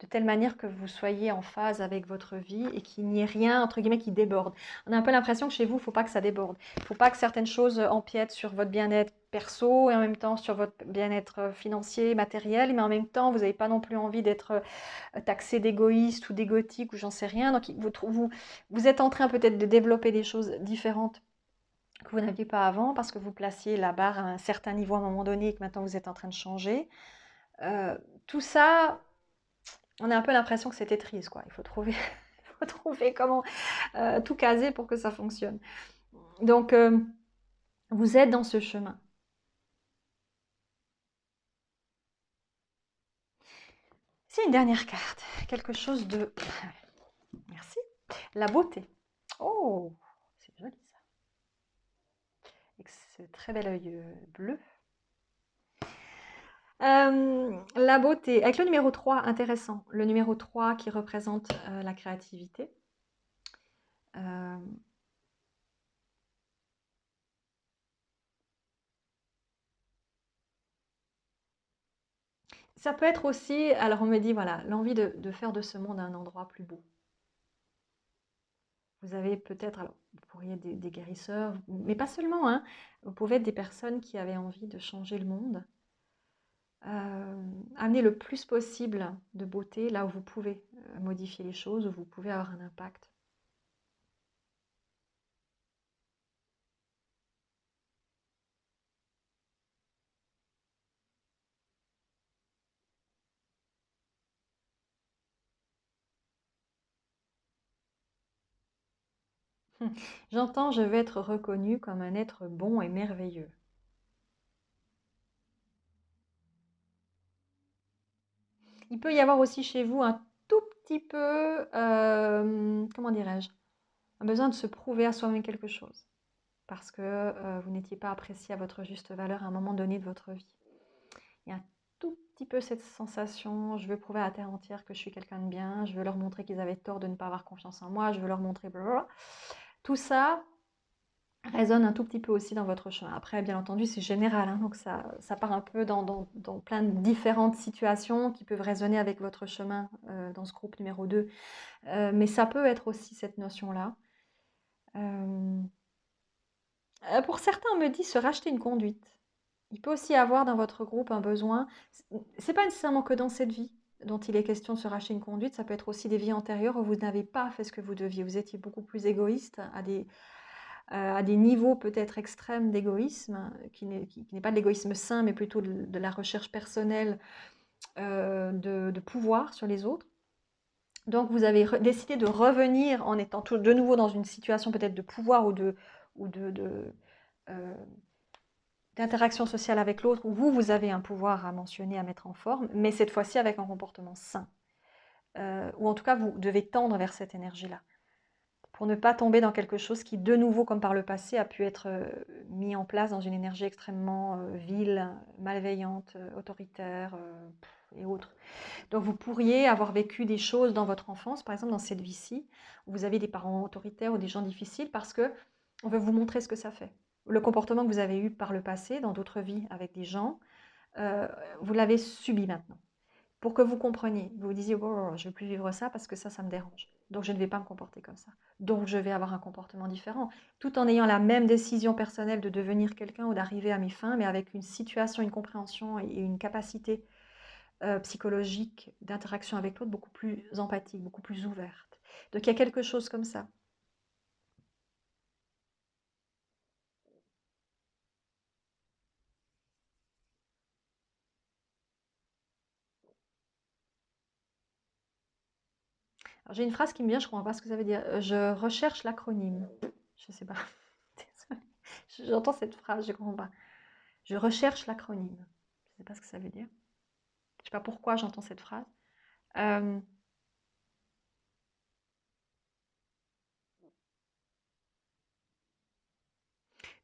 de telle manière que vous soyez en phase avec votre vie et qu'il n'y ait rien, entre guillemets, qui déborde. On a un peu l'impression que chez vous, il ne faut pas que ça déborde. Il ne faut pas que certaines choses empiètent sur votre bien-être perso et en même temps sur votre bien-être financier, matériel, mais en même temps, vous n'avez pas non plus envie d'être taxé d'égoïste ou d'égotique ou j'en sais rien. Donc vous êtes en train peut-être de développer des choses différentes que vous n'aviez pas avant parce que vous placiez la barre à un certain niveau à un moment donné et que maintenant vous êtes en train de changer. Tout ça, on a un peu l'impression que c'est Tetris, quoi. Il faut trouver, faut trouver comment tout caser pour que ça fonctionne. Donc, vous êtes dans ce chemin. C'est une dernière carte. Quelque chose de... Merci. La beauté. Oh, c'est joli ça. Avec ce très bel œil bleu. La beauté. Avec le numéro 3, intéressant. Le numéro 3 qui représente la créativité. Euh, Ça peut être aussi, alors on me dit, voilà, l'envie de faire de ce monde un endroit plus beau. Vous avez peut-être, alors vous pourriez être des guérisseurs, mais pas seulement, hein. Vous pouvez être des personnes qui avaient envie de changer le monde. Amener le plus possible de beauté là où vous pouvez modifier les choses, où vous pouvez avoir un impact. J'entends, je veux être reconnu comme un être bon et merveilleux. Il peut y avoir aussi chez vous un tout petit peu, comment dirais-je, un besoin de se prouver à soi-même quelque chose, parce que vous n'étiez pas apprécié à votre juste valeur à un moment donné de votre vie. Il y a un tout petit peu cette sensation, je veux prouver à la terre entière que je suis quelqu'un de bien, je veux leur montrer qu'ils avaient tort de ne pas avoir confiance en moi, je veux leur montrer blablabla. Tout ça résonne un tout petit peu aussi dans votre chemin. Après, bien entendu, c'est général, hein, donc ça part un peu dans plein de différentes situations qui peuvent résonner avec votre chemin dans ce groupe numéro 2. Mais ça peut être aussi cette notion-là. Euh, pour certains, on me dit se racheter une conduite. Il peut aussi y avoir dans votre groupe un besoin, c'est pas nécessairement que dans cette vie dont il est question de se racheter une conduite, ça peut être aussi des vies antérieures où vous n'avez pas fait ce que vous deviez. Vous étiez beaucoup plus égoïste à des niveaux peut-être extrêmes d'égoïsme, qui n'est pas de l'égoïsme sain, mais plutôt de la recherche personnelle de pouvoir sur les autres. Donc vous avez décidé de revenir en étant de nouveau dans une situation peut-être de pouvoir ou euh, d'interaction sociale avec l'autre, où vous avez un pouvoir à mentionner, à mettre en forme, mais cette fois-ci avec un comportement sain. Ou en tout cas, vous devez tendre vers cette énergie-là, pour ne pas tomber dans quelque chose qui, de nouveau, comme par le passé, a pu être mis en place dans une énergie extrêmement vile, malveillante, autoritaire et autres. Donc vous pourriez avoir vécu des choses dans votre enfance, par exemple dans cette vie-ci, où vous avez des parents autoritaires ou des gens difficiles, parce que on veut vous montrer ce que ça fait. Le comportement que vous avez eu par le passé, dans d'autres vies avec des gens, euh, vous l'avez subi maintenant. Pour que vous compreniez, vous vous disiez, oh, je ne veux plus vivre ça parce que ça me dérange. Donc je ne vais pas me comporter comme ça. Donc je vais avoir un comportement différent, tout en ayant la même décision personnelle de devenir quelqu'un ou d'arriver à mes fins, mais avec une situation, une compréhension et une capacité psychologique d'interaction avec l'autre beaucoup plus empathique, beaucoup plus ouverte. Donc il y a quelque chose comme ça. J'ai une phrase qui me vient, je ne comprends pas ce que ça veut dire. Je recherche l'acronyme. Je ne sais pas. Désolée. J'entends cette phrase, je ne comprends pas. Je recherche l'acronyme. Je ne sais pas ce que ça veut dire. Je ne sais pas pourquoi j'entends cette phrase. Euh,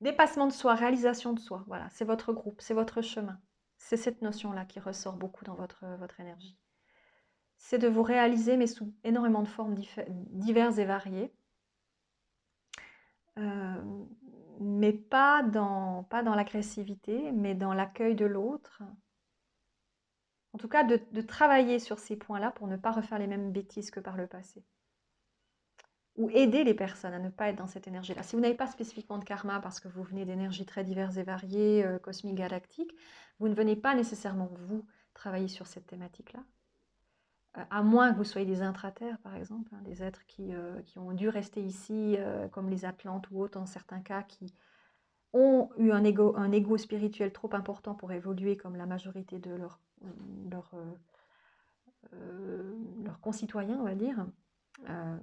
Dépassement de soi, réalisation de soi. Voilà, c'est votre groupe, c'est votre chemin. C'est cette notion-là qui ressort beaucoup dans votre énergie. C'est de vous réaliser, mais sous énormément de formes diverses et variées. Euh, mais pas dans l'agressivité, mais dans l'accueil de l'autre. En tout cas, de travailler sur ces points-là pour ne pas refaire les mêmes bêtises que par le passé. Ou aider les personnes à ne pas être dans cette énergie-là. Si vous n'avez pas spécifiquement de karma parce que vous venez d'énergies très diverses et variées, cosmiques, galactiques, vous ne venez pas nécessairement, vous, travailler sur cette thématique-là. À moins que vous soyez des intraterres, par exemple, hein, des êtres qui ont dû rester ici, comme les Atlantes ou autres, dans certains cas, qui ont eu un ego spirituel trop important pour évoluer comme la majorité de leurs leurs concitoyens, on va dire. Euh,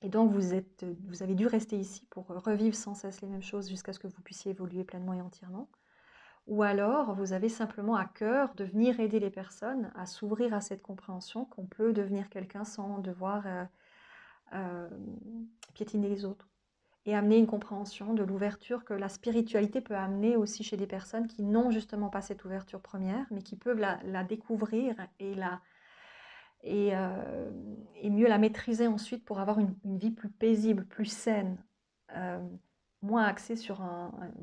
et donc vous avez dû rester ici pour revivre sans cesse les mêmes choses jusqu'à ce que vous puissiez évoluer pleinement et entièrement. Ou alors vous avez simplement à cœur de venir aider les personnes à s'ouvrir à cette compréhension qu'on peut devenir quelqu'un sans devoir piétiner les autres. et amener une compréhension de l'ouverture que la spiritualité peut amener aussi chez des personnes qui n'ont justement pas cette ouverture première, mais qui peuvent la découvrir et mieux la maîtriser ensuite pour avoir une vie plus paisible, plus saine, euh, moins axée sur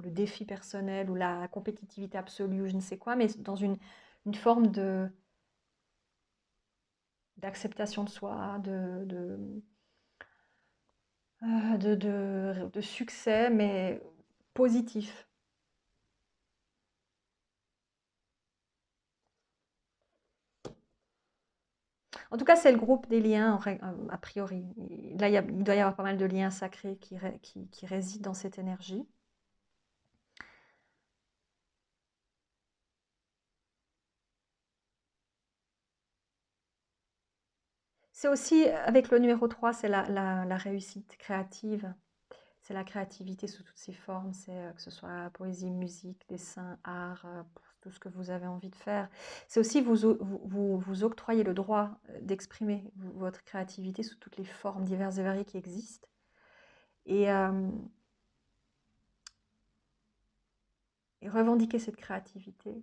le défi personnel ou la compétitivité absolue ou je ne sais quoi, mais dans une forme d'acceptation de soi, de succès, mais positif. En tout cas, c'est le groupe des liens, a priori. Là, il doit y avoir pas mal de liens sacrés qui résident dans cette énergie. C'est aussi, avec le numéro 3, c'est la réussite créative. C'est la créativité sous toutes ses formes, c'est que ce soit poésie, musique, dessin, art, tout ce que vous avez envie de faire. C'est aussi vous octroyer le droit d'exprimer votre créativité sous toutes les formes diverses et variées qui existent. Et et revendiquer cette créativité.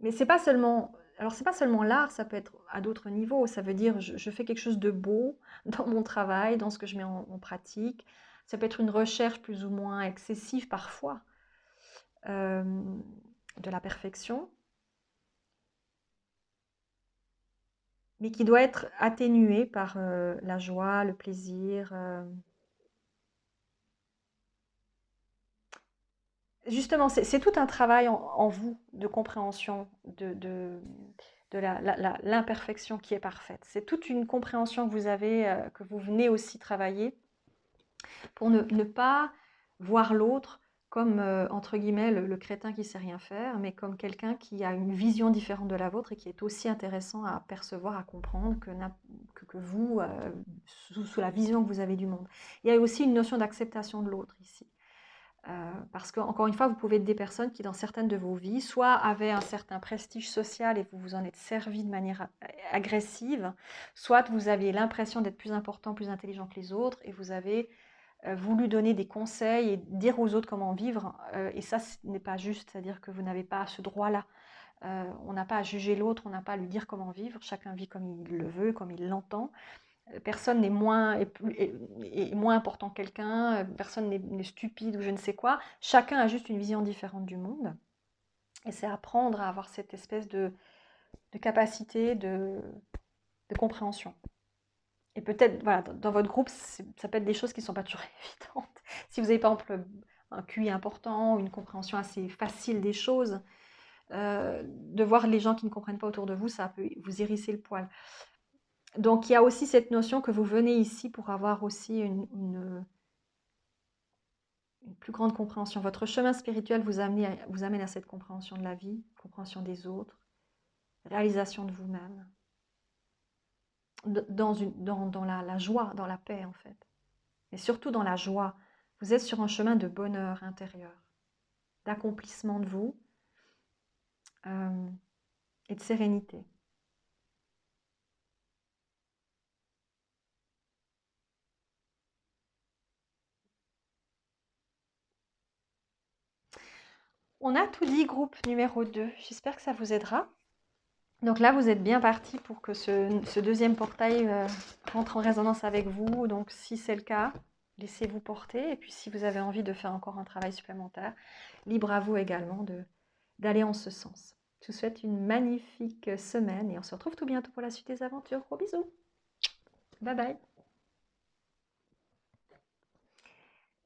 Mais c'est pas seulement, alors c'est pas seulement l'art, ça peut être à d'autres niveaux. Ça veut dire je fais quelque chose de beau dans mon travail, dans ce que je mets en pratique. Ça peut être une recherche plus ou moins excessive parfois euh, de la perfection, mais qui doit être atténuée par la joie, le plaisir. Justement, c'est tout un travail en vous de compréhension de l'imperfection qui est parfaite. C'est toute une compréhension que vous avez, que vous venez aussi travailler pour ne pas voir l'autre comme, entre guillemets, le crétin qui sait rien faire, mais comme quelqu'un qui a une vision différente de la vôtre et qui est aussi intéressant à percevoir, à comprendre que vous, sous la vision que vous avez du monde. Il y a aussi une notion d'acceptation de l'autre ici. Parce qu'encore une fois, vous pouvez être des personnes qui, dans certaines de vos vies, soit avaient un certain prestige social et vous vous en êtes servi de manière agressive, soit vous aviez l'impression d'être plus important, plus intelligent que les autres, et vous avez voulu donner des conseils et dire aux autres comment vivre. Et ça, ce n'est pas juste, c'est-à-dire que vous n'avez pas ce droit-là. On n'a pas à juger l'autre, on n'a pas à lui dire comment vivre. Chacun vit comme il le veut, comme il l'entend. Personne n'est moins important que quelqu'un, personne n'est stupide ou je ne sais quoi. Chacun a juste une vision différente du monde. Et c'est apprendre à avoir cette espèce de capacité de compréhension. Et peut-être, voilà, dans votre groupe, ça peut être des choses qui ne sont pas toujours évidentes. Si vous avez par exemple un QI important, ou une compréhension assez facile des choses, de voir les gens qui ne comprennent pas autour de vous, ça peut vous hérisser le poil. Donc il y a aussi cette notion que vous venez ici pour avoir aussi une plus grande compréhension. Votre chemin spirituel vous amène à cette compréhension de la vie, compréhension des autres, réalisation de vous-même, dans la joie, dans la paix en fait. Mais surtout dans la joie. Vous êtes sur un chemin de bonheur intérieur, d'accomplissement de vous et de sérénité. On a tout dit, groupe numéro 2. J'espère que ça vous aidera. Donc là, vous êtes bien parti pour que ce deuxième portail rentre en résonance avec vous. Donc si c'est le cas, laissez-vous porter. Et puis si vous avez envie de faire encore un travail supplémentaire, libre à vous également d'aller en ce sens. Je vous souhaite une magnifique semaine et on se retrouve tout bientôt pour la suite des aventures. Gros bisous. Bye bye.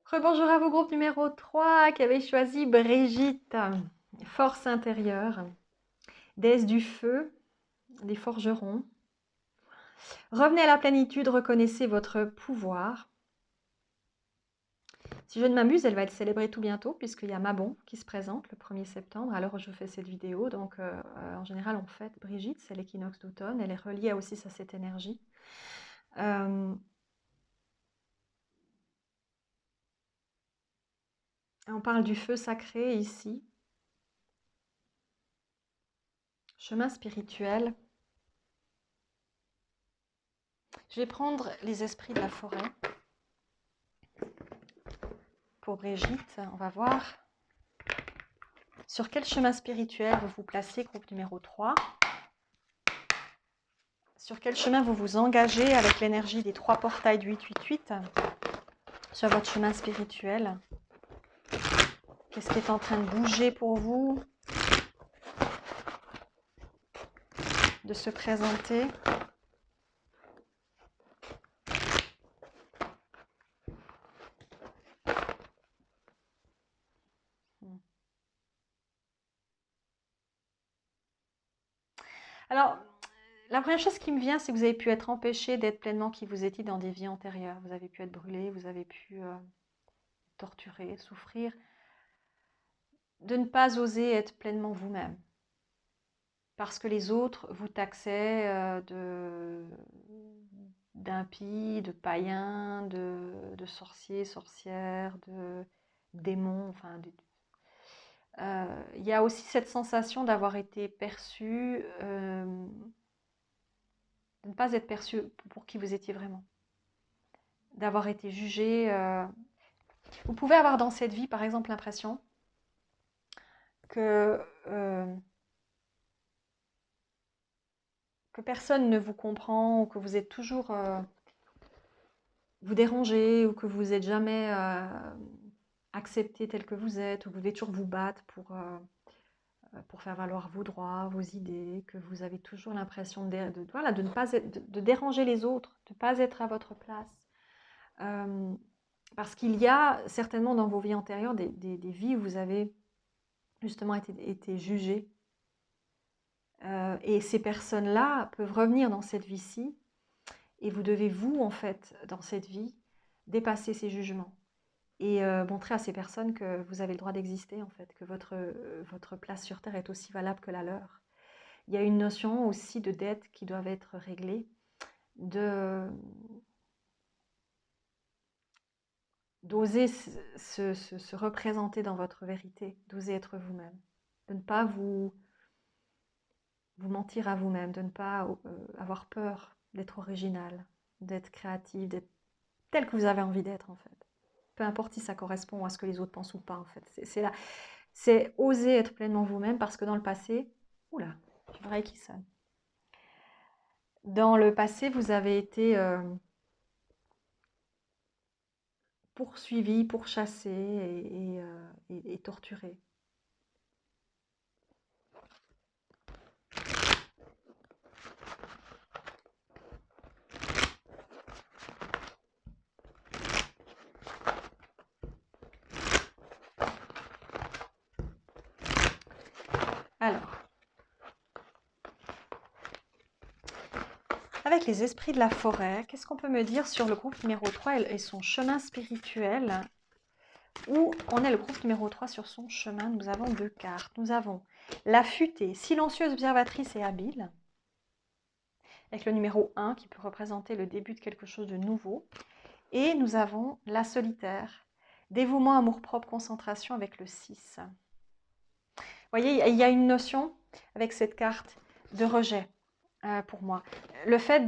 Rebonjour à vous, groupe numéro 3 qui avait choisi Brigitte. Force intérieure, déesse du feu, des forgerons. Revenez à la plénitude, reconnaissez votre pouvoir. Si je ne m'amuse, elle va être célébrée tout bientôt puisqu'il y a Mabon qui se présente le 1er septembre. Alors je fais cette vidéo. Donc en général, on fête Brigitte, c'est l'équinoxe d'automne. Elle est reliée aussi à cette énergie. On parle du feu sacré ici. Chemin spirituel. Je vais prendre les esprits de la forêt. Pour Brigitte, on va voir sur quel chemin spirituel vous vous placez, groupe numéro 3. Sur quel chemin vous vous engagez avec l'énergie des 3 portails du 888 sur votre chemin spirituel. Qu'est-ce qui est en train de bouger pour vous, de se présenter? Alors, la première chose qui me vient, c'est que vous avez pu être empêché d'être pleinement qui vous étiez dans des vies antérieures. Vous avez pu être brûlé, vous avez pu torturer, souffrir, de ne pas oser être pleinement vous-même. Parce que les autres vous taxaient d'impies, de païens, de sorciers, sorcières, de démons. Enfin, il y a aussi cette sensation d'avoir été perçu, de ne pas être perçu pour qui vous étiez vraiment. D'avoir été jugé. Vous pouvez avoir dans cette vie, par exemple, l'impression que personne ne vous comprend, ou que vous êtes toujours vous dérangez, ou que vous n'êtes jamais accepté tel que vous êtes, ou que vous devez toujours vous battre pour faire valoir vos droits, vos idées, que vous avez toujours l'impression voilà, de ne pas être, de déranger les autres, de ne pas être à votre place. Parce qu'il y a certainement dans vos vies antérieures des vies où vous avez justement été jugés. Et ces personnes-là peuvent revenir dans cette vie-ci, et vous devez, vous, en fait, dans cette vie, dépasser ces jugements et montrer à ces personnes que vous avez le droit d'exister, en fait, que votre place sur Terre est aussi valable que la leur. Il y a une notion aussi de dettes qui doivent être réglées, d'oser se représenter dans votre vérité, d'oser être vous-même, de ne pas vous mentir à vous-même, de ne pas avoir peur d'être original, d'être créatif, d'être tel que vous avez envie d'être, en fait. Peu importe si ça correspond à ce que les autres pensent ou pas, en fait. C'est oser être pleinement vous-même, parce que dans le passé, oula, j'ai vrai qui sonne. Dans le passé, vous avez été poursuivi, pourchassé et torturé. Alors, avec les esprits de la forêt, qu'est-ce qu'on peut me dire sur le groupe numéro 3 et son chemin spirituel? Où on est le groupe numéro 3 sur son chemin? Nous avons 2 cartes. Nous avons la futée, silencieuse, observatrice et habile, avec le numéro 1 qui peut représenter le début de quelque chose de nouveau. Et nous avons la solitaire, dévouement, amour-propre, concentration, avec le 6. Vous voyez, il y a une notion avec cette carte de rejet pour moi. Le fait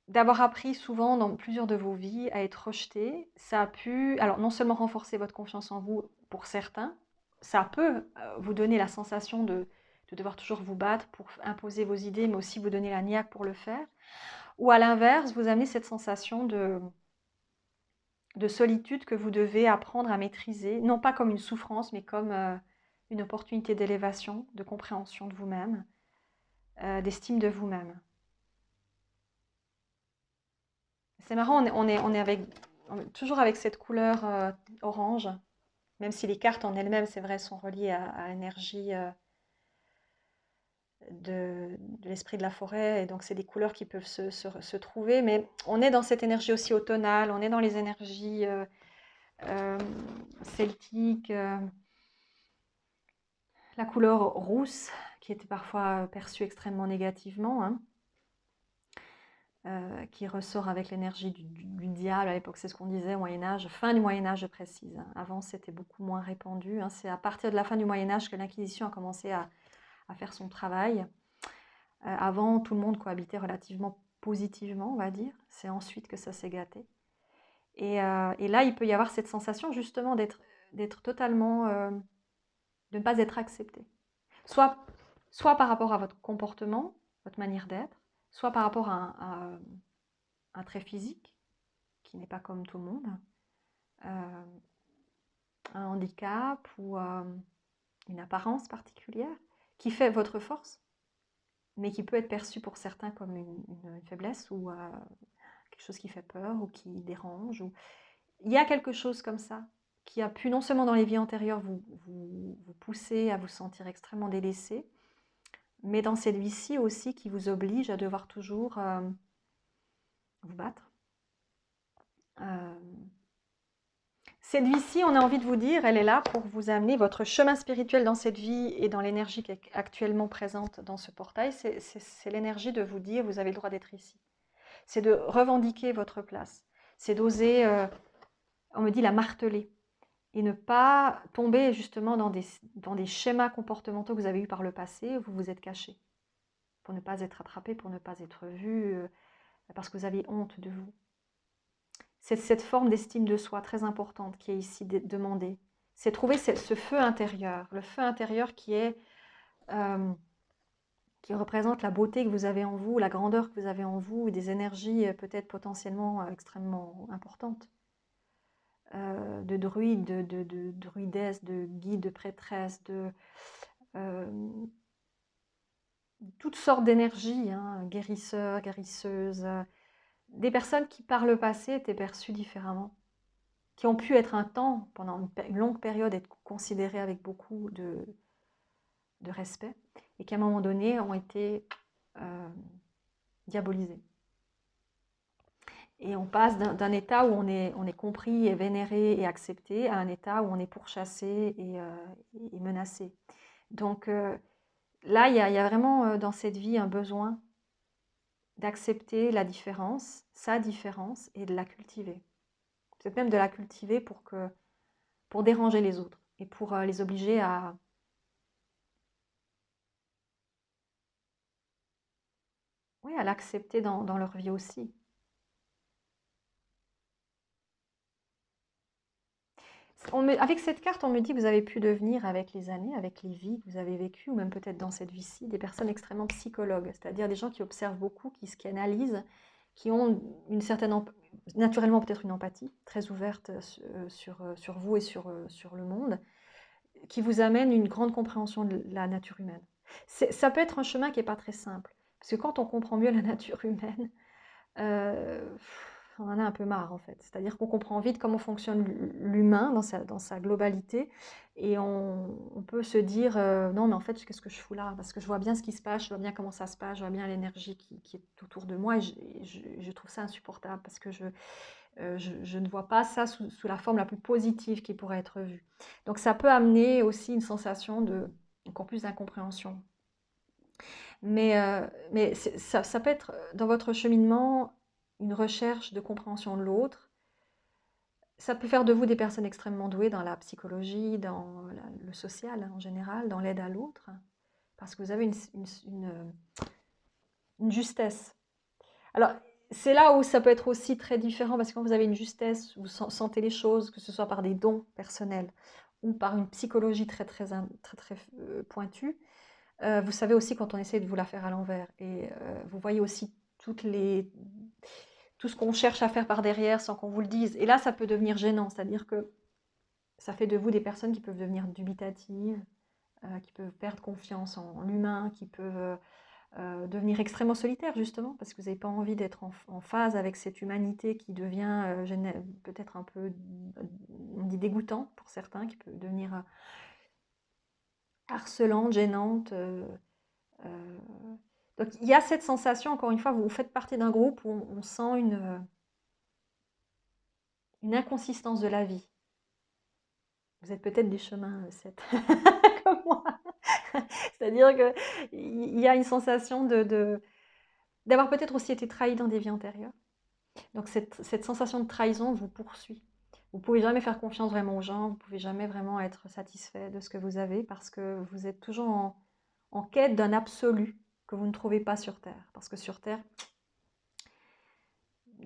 d'avoir appris souvent dans plusieurs de vos vies à être rejeté, ça a pu, alors non seulement renforcer votre confiance en vous pour certains, ça peut vous donner la sensation de devoir toujours vous battre pour imposer vos idées, mais aussi vous donner la niaque pour le faire. Ou à l'inverse, vous amenez cette sensation de solitude que vous devez apprendre à maîtriser, non pas comme une souffrance, mais comme une opportunité d'élévation, de compréhension de vous-même, d'estime de vous-même. C'est marrant, on est toujours avec cette couleur orange, même si les cartes en elles-mêmes, c'est vrai, sont reliées à l'énergie de l'esprit de la forêt, et donc c'est des couleurs qui peuvent se trouver, mais on est dans cette énergie aussi automnale, on est dans les énergies celtiques, la couleur rousse, qui était parfois perçue extrêmement négativement, hein, qui ressort avec l'énergie du diable. À l'époque, c'est ce qu'on disait au Moyen-Âge, fin du Moyen-Âge, je précise. Avant, c'était beaucoup moins répandu. Hein. C'est à partir de la fin du Moyen-Âge que l'Inquisition a commencé à faire son travail. Avant, tout le monde cohabitait relativement positivement, on va dire. C'est ensuite que ça s'est gâté. Et là, il peut y avoir cette sensation justement d'être totalement, de ne pas être accepté. Soit par rapport à votre comportement, votre manière d'être, soit par rapport à un trait physique qui n'est pas comme tout le monde, euh, un handicap ou une apparence particulière qui fait votre force, mais qui peut être perçu pour certains comme une faiblesse ou quelque chose qui fait peur ou qui dérange. Il y a quelque chose comme ça qui a pu non seulement dans les vies antérieures vous pousser à vous sentir extrêmement délaissé, mais dans cette vie-ci aussi qui vous oblige à devoir toujours vous battre. Cette vie-ci, on a envie de vous dire, elle est là pour vous amener votre chemin spirituel dans cette vie et dans l'énergie qui est actuellement présente dans ce portail. C'est l'énergie de vous dire, vous avez le droit d'être ici. C'est de revendiquer votre place. C'est d'oser, on me dit, la marteler. Et ne pas tomber justement dans des schémas comportementaux que vous avez eus par le passé où vous vous êtes caché. Pour ne pas être attrapé, pour ne pas être vu, parce que vous avez honte de vous. C'est cette forme d'estime de soi très importante qui est ici demandée. C'est trouver ce feu intérieur, le feu intérieur qui représente la beauté que vous avez en vous, la grandeur que vous avez en vous, et des énergies peut-être potentiellement extrêmement importantes. De druides, de druidesses, de guides, de prêtresses, toutes sortes d'énergies, hein, guérisseurs, guérisseuses, des personnes qui par le passé étaient perçues différemment, qui ont pu être un temps, pendant une longue période, être considérées avec beaucoup de respect, et qui à un moment donné ont été diabolisées. Et on passe d'un état où on est compris et vénéré et accepté à un état où on est pourchassé et menacé. Donc là, il y a vraiment dans cette vie un besoin d'accepter la différence, sa différence, et de la cultiver. Peut-être même de la cultiver pour déranger les autres et pour les obliger à l'accepter dans leur vie aussi. Avec cette carte, on me dit que vous avez pu devenir, avec les années, avec les vies que vous avez vécues, ou même peut-être dans cette vie-ci, des personnes extrêmement psychologues, c'est-à-dire des gens qui observent beaucoup, qui analysent, qui ont une certaine, naturellement peut-être une empathie très ouverte sur vous et sur le monde, qui vous amène une grande compréhension de la nature humaine. Ça peut être un chemin qui n'est pas très simple, parce que quand on comprend mieux la nature humaine, on en a un peu marre en fait. C'est-à-dire qu'on comprend vite comment fonctionne l'humain dans sa globalité, et on peut se dire non mais en fait qu'est-ce que je fous là, parce que je vois bien ce qui se passe, je vois bien comment ça se passe, je vois bien l'énergie qui est autour de moi, et je trouve ça insupportable parce que je ne vois pas ça sous la forme la plus positive qui pourrait être vue. Donc ça peut amener aussi une sensation de encore plus d'incompréhension. Mais ça peut être dans votre cheminement une recherche de compréhension de l'autre. Ça peut faire de vous des personnes extrêmement douées dans la psychologie, dans le social en général, dans l'aide à l'autre, parce que vous avez une justesse. Alors, c'est là où ça peut être aussi très différent, parce que quand vous avez une justesse, vous sentez les choses, que ce soit par des dons personnels ou par une psychologie très, très, très, très pointue, vous savez aussi quand on essaie de vous la faire à l'envers. Et vous voyez aussi tout ce qu'on cherche à faire par derrière sans qu'on vous le dise. Et là, ça peut devenir gênant. C'est-à-dire que ça fait de vous des personnes qui peuvent devenir dubitatives, qui peuvent perdre confiance en l'humain, qui peuvent devenir extrêmement solitaires, justement, parce que vous n'avez pas envie d'être en phase avec cette humanité qui devient peut-être un peu, on dit dégoûtant pour certains, qui peut devenir harcelante, gênante. Donc il y a cette sensation, encore une fois, vous faites partie d'un groupe où on sent une inconsistance de la vie. Vous êtes peut-être des chemins 7, comme moi. C'est-à-dire qu'il y a une sensation d'avoir peut-être aussi été trahi dans des vies antérieures. Donc cette sensation de trahison vous poursuit. Vous ne pouvez jamais faire confiance vraiment aux gens, vous ne pouvez jamais vraiment être satisfait de ce que vous avez, parce que vous êtes toujours en quête d'un absolu que vous ne trouvez pas sur Terre. Parce que sur Terre,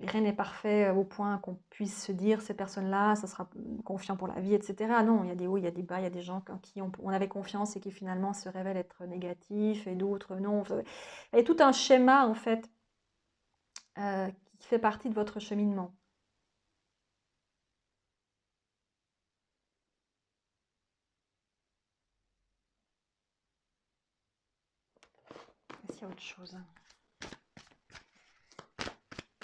rien n'est parfait au point qu'on puisse se dire cette personne-là, ça sera confiant pour la vie, etc. Non, il y a des hauts, il y a des bas, il y a des gens en qui on avait confiance et qui finalement se révèlent être négatifs et d'autres non. Il y a tout un schéma en fait qui fait partie de votre cheminement. Est-ce qu'il y a autre chose?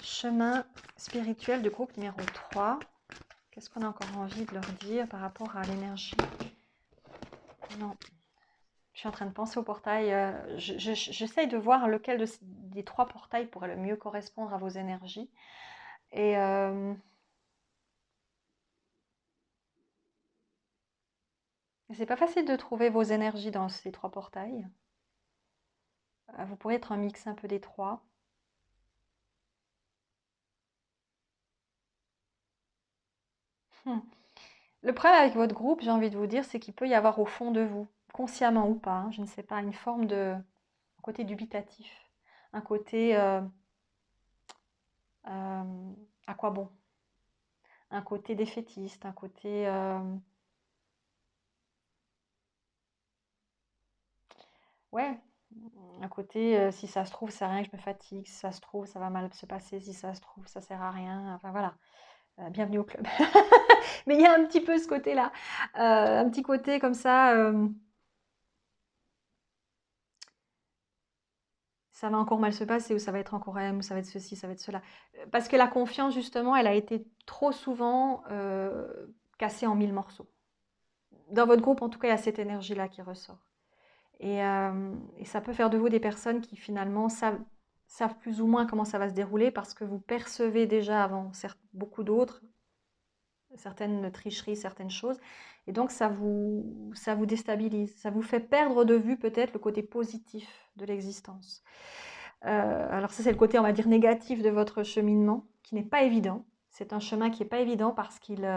Chemin spirituel de groupe numéro 3. Qu'est-ce qu'on a encore envie de leur dire par rapport à l'énergie? Non. Je suis en train de penser au portail. J'essaye de voir lequel des 3 portails pourrait le mieux correspondre à vos énergies. Et c'est pas facile de trouver vos énergies dans ces 3 portails. Vous pourriez être un mix un peu des 3. Le problème avec votre groupe, j'ai envie de vous dire, c'est qu'il peut y avoir au fond de vous, consciemment ou pas, hein, je ne sais pas, une forme de un côté dubitatif, un côté à quoi bon, un côté défaitiste, un côté ouais, un côté si ça se trouve, c'est rien que je me fatigue, si ça se trouve, ça va mal se passer, si ça se trouve, ça sert à rien. Enfin voilà, bienvenue au club. Mais il y a un petit peu ce côté-là, un petit côté comme ça va encore mal se passer, ou ça va être encore M, ou ça va être ceci, ça va être cela. Parce que la confiance, justement, elle a été trop souvent cassée en 1000 morceaux. Dans votre groupe, en tout cas, il y a cette énergie-là qui ressort. Et ça peut faire de vous des personnes qui, finalement, savent plus ou moins comment ça va se dérouler parce que vous percevez déjà avant beaucoup d'autres certaines tricheries, certaines choses. Et donc, ça vous déstabilise. Ça vous fait perdre de vue peut-être le côté positif de l'existence. Alors ça, c'est le côté, on va dire, négatif de votre cheminement, qui n'est pas évident. C'est un chemin qui n'est pas évident parce qu'il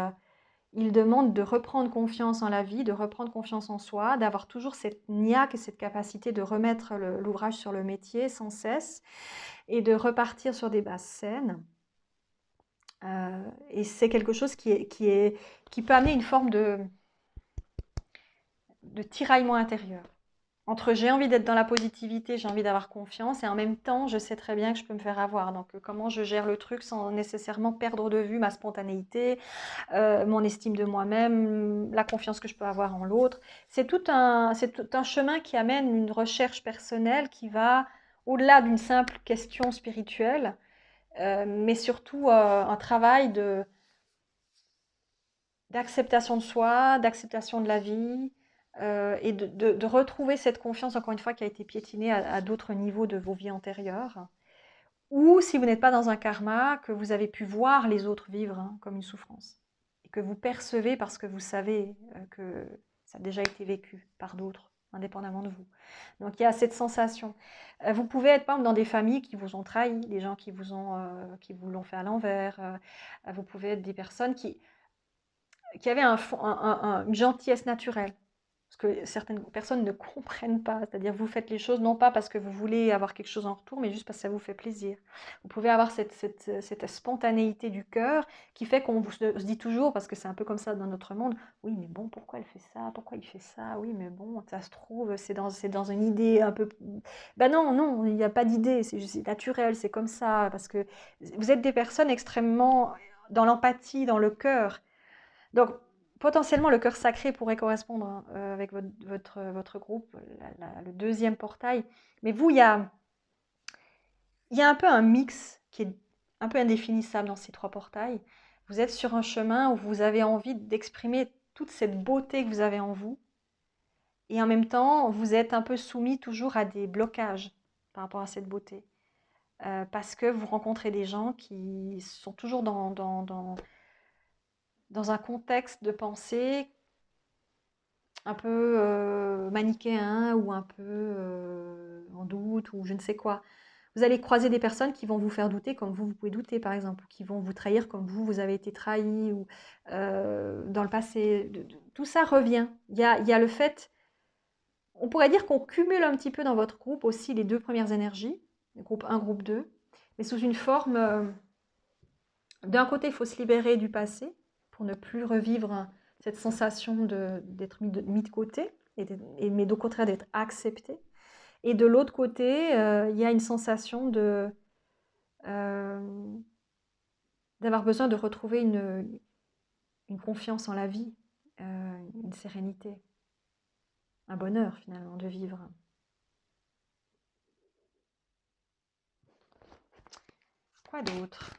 demande de reprendre confiance en la vie, de reprendre confiance en soi, d'avoir toujours cette niaque et cette capacité de remettre l'ouvrage sur le métier sans cesse et de repartir sur des bases saines. Et c'est quelque chose qui peut amener une forme de tiraillement intérieur. Entre j'ai envie d'être dans la positivité, j'ai envie d'avoir confiance, et en même temps, je sais très bien que je peux me faire avoir. Donc, comment je gère le truc sans nécessairement perdre de vue ma spontanéité, mon estime de moi-même, la confiance que je peux avoir en l'autre. C'est tout un chemin qui amène une recherche personnelle qui va au-delà d'une simple question spirituelle, mais surtout un travail d'acceptation de soi, d'acceptation de la vie, et de retrouver cette confiance, encore une fois, qui a été piétinée à d'autres niveaux de vos vies antérieures. Ou si vous n'êtes pas dans un karma, que vous avez pu voir les autres vivre comme une souffrance. Et que vous percevez parce que vous savez que ça a déjà été vécu par d'autres, indépendamment de vous. Donc il y a cette sensation. Vous pouvez être, par exemple, dans des familles qui vous ont trahi, des gens qui vous l'ont fait à l'envers. Vous pouvez être des personnes qui avait une gentillesse naturelle. Parce que certaines personnes ne comprennent pas. C'est-à-dire, vous faites les choses non pas parce que vous voulez avoir quelque chose en retour, mais juste parce que ça vous fait plaisir. Vous pouvez avoir cette spontanéité du cœur qui fait qu'on se dit toujours, parce que c'est un peu comme ça dans notre monde, oui, mais bon, pourquoi elle fait ça? Pourquoi il fait ça? Oui, mais bon, ça se trouve, c'est dans une idée un peu... Ben non, non, il n'y a pas d'idée, c'est naturel, c'est comme ça. Parce que vous êtes des personnes extrêmement dans l'empathie, dans le cœur. Donc, potentiellement, le cœur sacré pourrait correspondre avec votre groupe, le deuxième portail. Mais vous, il y a un peu un mix qui est un peu indéfinissable dans ces 3 portails. Vous êtes sur un chemin où vous avez envie d'exprimer toute cette beauté que vous avez en vous. Et en même temps, vous êtes un peu soumis toujours à des blocages par rapport à cette beauté. Parce que vous rencontrez des gens qui sont toujours dans un contexte de pensée un peu manichéen ou un peu en doute ou je ne sais quoi. Vous allez croiser des personnes qui vont vous faire douter comme vous pouvez douter, par exemple, ou qui vont vous trahir comme vous avez été trahi ou dans le passé. Tout ça revient. Il y a le fait, on pourrait dire qu'on cumule un petit peu dans votre groupe aussi les 2 premières énergies, groupe 1, groupe 2, mais sous une forme D'un côté, il faut se libérer du passé pour ne plus revivre cette sensation d'être mis de côté, mais au contraire d'être accepté. Et de l'autre côté, il y a une sensation euh, d'avoir besoin de retrouver une confiance en la vie, une sérénité, un bonheur finalement de vivre. Quoi d'autre?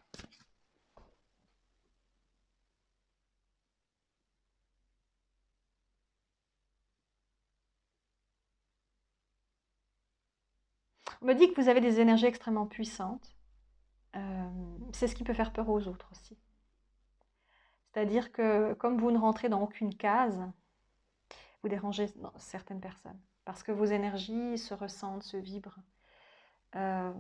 On me dit que vous avez des énergies extrêmement puissantes. C'est ce qui peut faire peur aux autres aussi. C'est-à-dire que comme vous ne rentrez dans aucune case, vous dérangez certaines personnes. Parce que vos énergies se ressentent, se vibrent. Euh,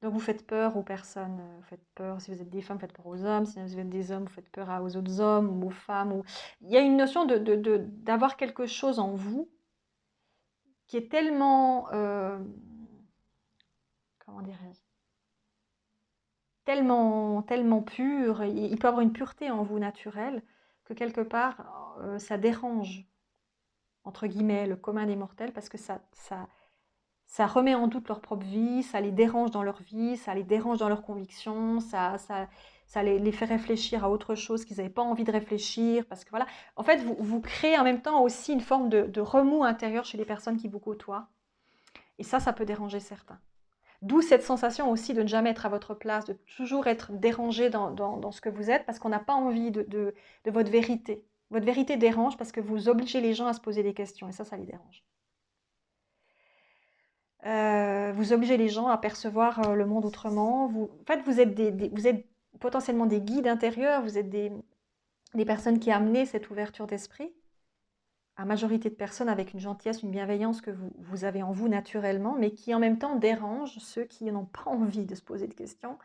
donc vous faites peur aux personnes. Vous faites peur, si vous êtes des femmes, vous faites peur aux hommes. Si vous êtes des hommes, vous faites peur aux autres hommes ou aux femmes. Il y a une notion d'avoir quelque chose en vous qui est tellement... comment dirais-je, tellement pur, il peut avoir une pureté en vous naturelle, que quelque part, ça dérange, entre guillemets, le commun des mortels, parce que ça remet en doute leur propre vie, ça les dérange dans leur vie, ça les dérange dans leurs convictions, ça les fait réfléchir à autre chose qu'ils n'avaient pas envie de réfléchir, parce que voilà, en fait, vous créez en même temps aussi une forme de remous intérieur chez les personnes qui vous côtoient, et ça peut déranger certains. D'où cette sensation aussi de ne jamais être à votre place, de toujours être dérangé dans ce que vous êtes, parce qu'on n'a pas envie de votre vérité. Votre vérité dérange parce que vous obligez les gens à se poser des questions, et ça les dérange. Vous obligez les gens à percevoir le monde autrement. En fait, vous êtes potentiellement des guides intérieurs, vous êtes des personnes qui amenez cette ouverture d'esprit à majorité de personnes avec une gentillesse, une bienveillance que vous avez en vous naturellement, mais qui en même temps dérangent ceux qui n'ont pas envie de se poser de questions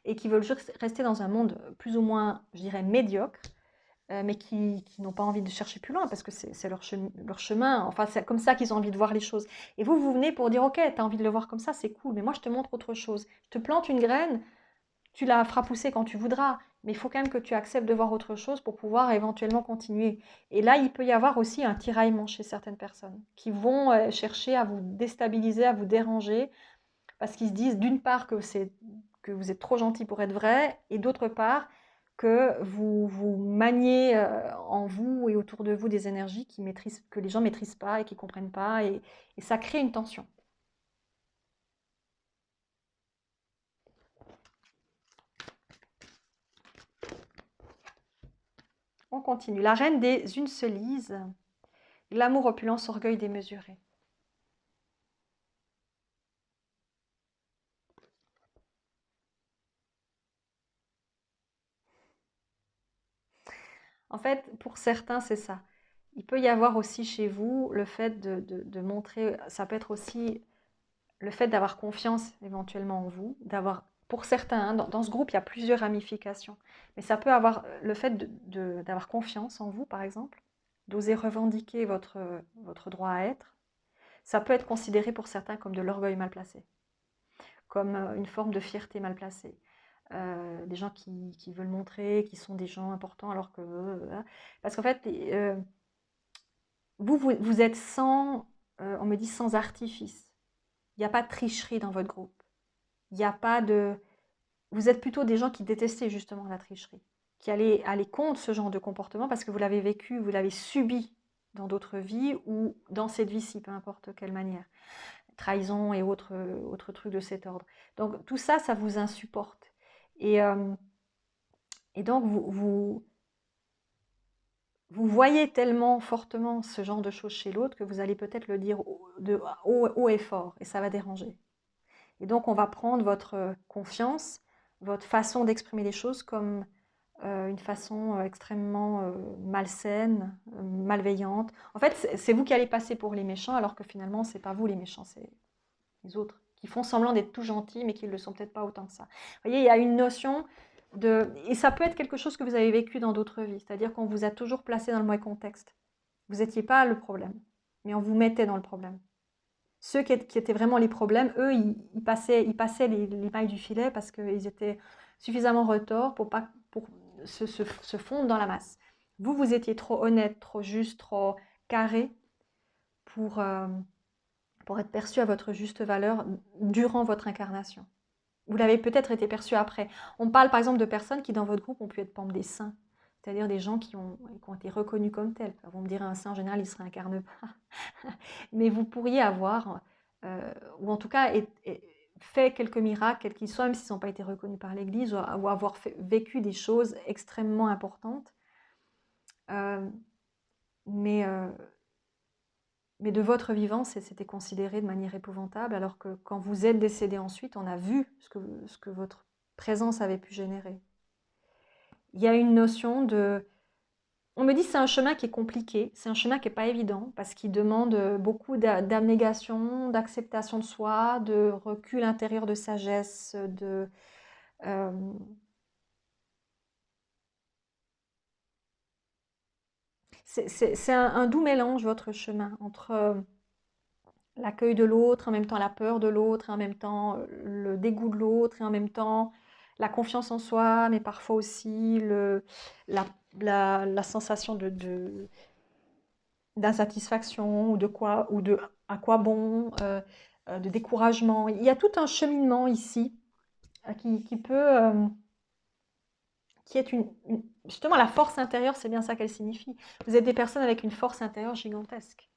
et qui veulent juste rester dans un monde plus ou moins, je dirais, médiocre, mais qui n'ont pas envie de chercher plus loin parce que c'est leur chemin. Enfin, c'est comme ça qu'ils ont envie de voir les choses. Et vous venez pour dire, ok, tu as envie de le voir comme ça, c'est cool, mais moi je te montre autre chose. Je te plante une graine, tu la feras pousser quand tu voudras, mais il faut quand même que tu acceptes de voir autre chose pour pouvoir éventuellement continuer. Et là, il peut y avoir aussi un tiraillement chez certaines personnes qui vont chercher à vous déstabiliser, à vous déranger, parce qu'ils se disent d'une part que vous êtes trop gentil pour être vrai, et d'autre part que vous maniez en vous et autour de vous des énergies que les gens ne maîtrisent pas et qui ne comprennent pas, et ça crée une tension. On continue. La reine des Uncelises, l'amour, opulence, orgueil démesuré. En fait, pour certains, c'est ça. Il peut y avoir aussi chez vous le fait de montrer, ça peut être aussi le fait d'avoir confiance éventuellement en vous, pour certains, hein, dans ce groupe, il y a plusieurs ramifications, mais ça peut avoir le fait d'avoir confiance en vous, par exemple, d'oser revendiquer votre droit à être. Ça peut être considéré pour certains comme de l'orgueil mal placé, comme une forme de fierté mal placée. Des gens qui veulent montrer qu'ils sont des gens importants alors que... parce qu'en fait, vous êtes on me dit sans artifice. Il n'y a pas de tricherie dans votre groupe. Il n'y a pas de... Vous êtes plutôt des gens qui détestaient justement la tricherie, qui allaient aller contre ce genre de comportement parce que vous l'avez vécu, vous l'avez subi dans d'autres vies ou dans cette vie-ci, peu importe quelle manière. Trahison et autres trucs de cet ordre. Donc tout ça, ça vous insupporte. Et donc vous voyez tellement fortement ce genre de choses chez l'autre que vous allez peut-être le dire haut et fort, et ça va déranger. Et donc on va prendre votre confiance, votre façon d'exprimer les choses comme une façon extrêmement malsaine, malveillante. En fait, c'est vous qui allez passer pour les méchants, alors que finalement, c'est pas vous les méchants, c'est les autres, qui font semblant d'être tout gentils, mais qui ne le sont peut-être pas autant que ça. Vous voyez, il y a une notion de... Et ça peut être quelque chose que vous avez vécu dans d'autres vies, c'est-à-dire qu'on vous a toujours placé dans le mauvais contexte. Vous n'étiez pas le problème, mais on vous mettait dans le problème. Ceux qui étaient vraiment les problèmes, eux, ils passaient les mailles du filet parce qu'ils étaient suffisamment retors pour se fondre dans la masse. Vous, vous étiez trop honnête, trop juste, trop carré pour, euh, pour être perçu à votre juste valeur durant votre incarnation. Vous l'avez peut-être été perçu après. On parle par exemple de personnes qui dans votre groupe ont pu être par exemple, des saints, c'est-à-dire des gens qui ont été reconnus comme tels. Vous me direz un saint en général, il ne se réincarne pas. Mais vous pourriez avoir, ou en tout cas fait quelques miracles, quels qu'ils soient, même s'ils n'ont pas été reconnus par l'Église, ou avoir vécu des choses extrêmement importantes. Euh, mais, euh, mais de votre vivant, c'était considéré de manière épouvantable, alors que quand vous êtes décédé ensuite, on a vu ce que votre présence avait pu générer. Il y a une notion de... On me dit que c'est un chemin qui est compliqué, c'est un chemin qui n'est pas évident, parce qu'il demande beaucoup d'abnégation, d'acceptation de soi, de recul intérieur, de sagesse, euh, c'est un doux mélange, votre chemin, entre l'accueil de l'autre, en même temps la peur de l'autre, en même temps le dégoût de l'autre, et en même temps la confiance en soi, mais parfois aussi la, la sensation d'insatisfaction ou de quoi ou de à quoi bon, de découragement. Il y a tout un cheminement ici qui peut, qui est justement la force intérieure, c'est bien ça qu'elle signifie. Vous êtes des personnes avec une force intérieure gigantesque.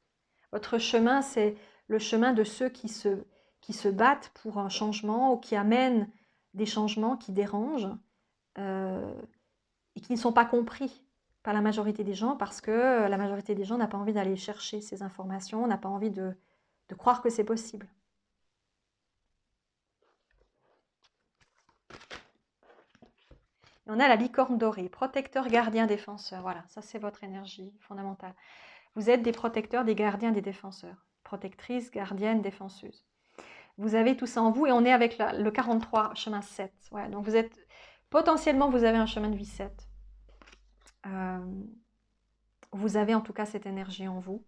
Votre chemin, c'est le chemin de ceux qui se battent pour un changement ou qui amènent des changements qui dérangent euh, et qui ne sont pas compris par la majorité des gens parce que la majorité des gens n'a pas envie d'aller chercher ces informations, n'a pas envie de croire que c'est possible. Et on a la licorne dorée, protecteur, gardien, défenseur. Voilà, ça c'est votre énergie fondamentale. Vous êtes des protecteurs, des gardiens, des défenseurs. Protectrice, gardienne, défenseuse. Vous avez tout ça en vous et on est avec le 43, chemin 7. Ouais, donc vous êtes, potentiellement, vous avez un chemin de vie 7. Euh, vous avez en tout cas cette énergie en vous.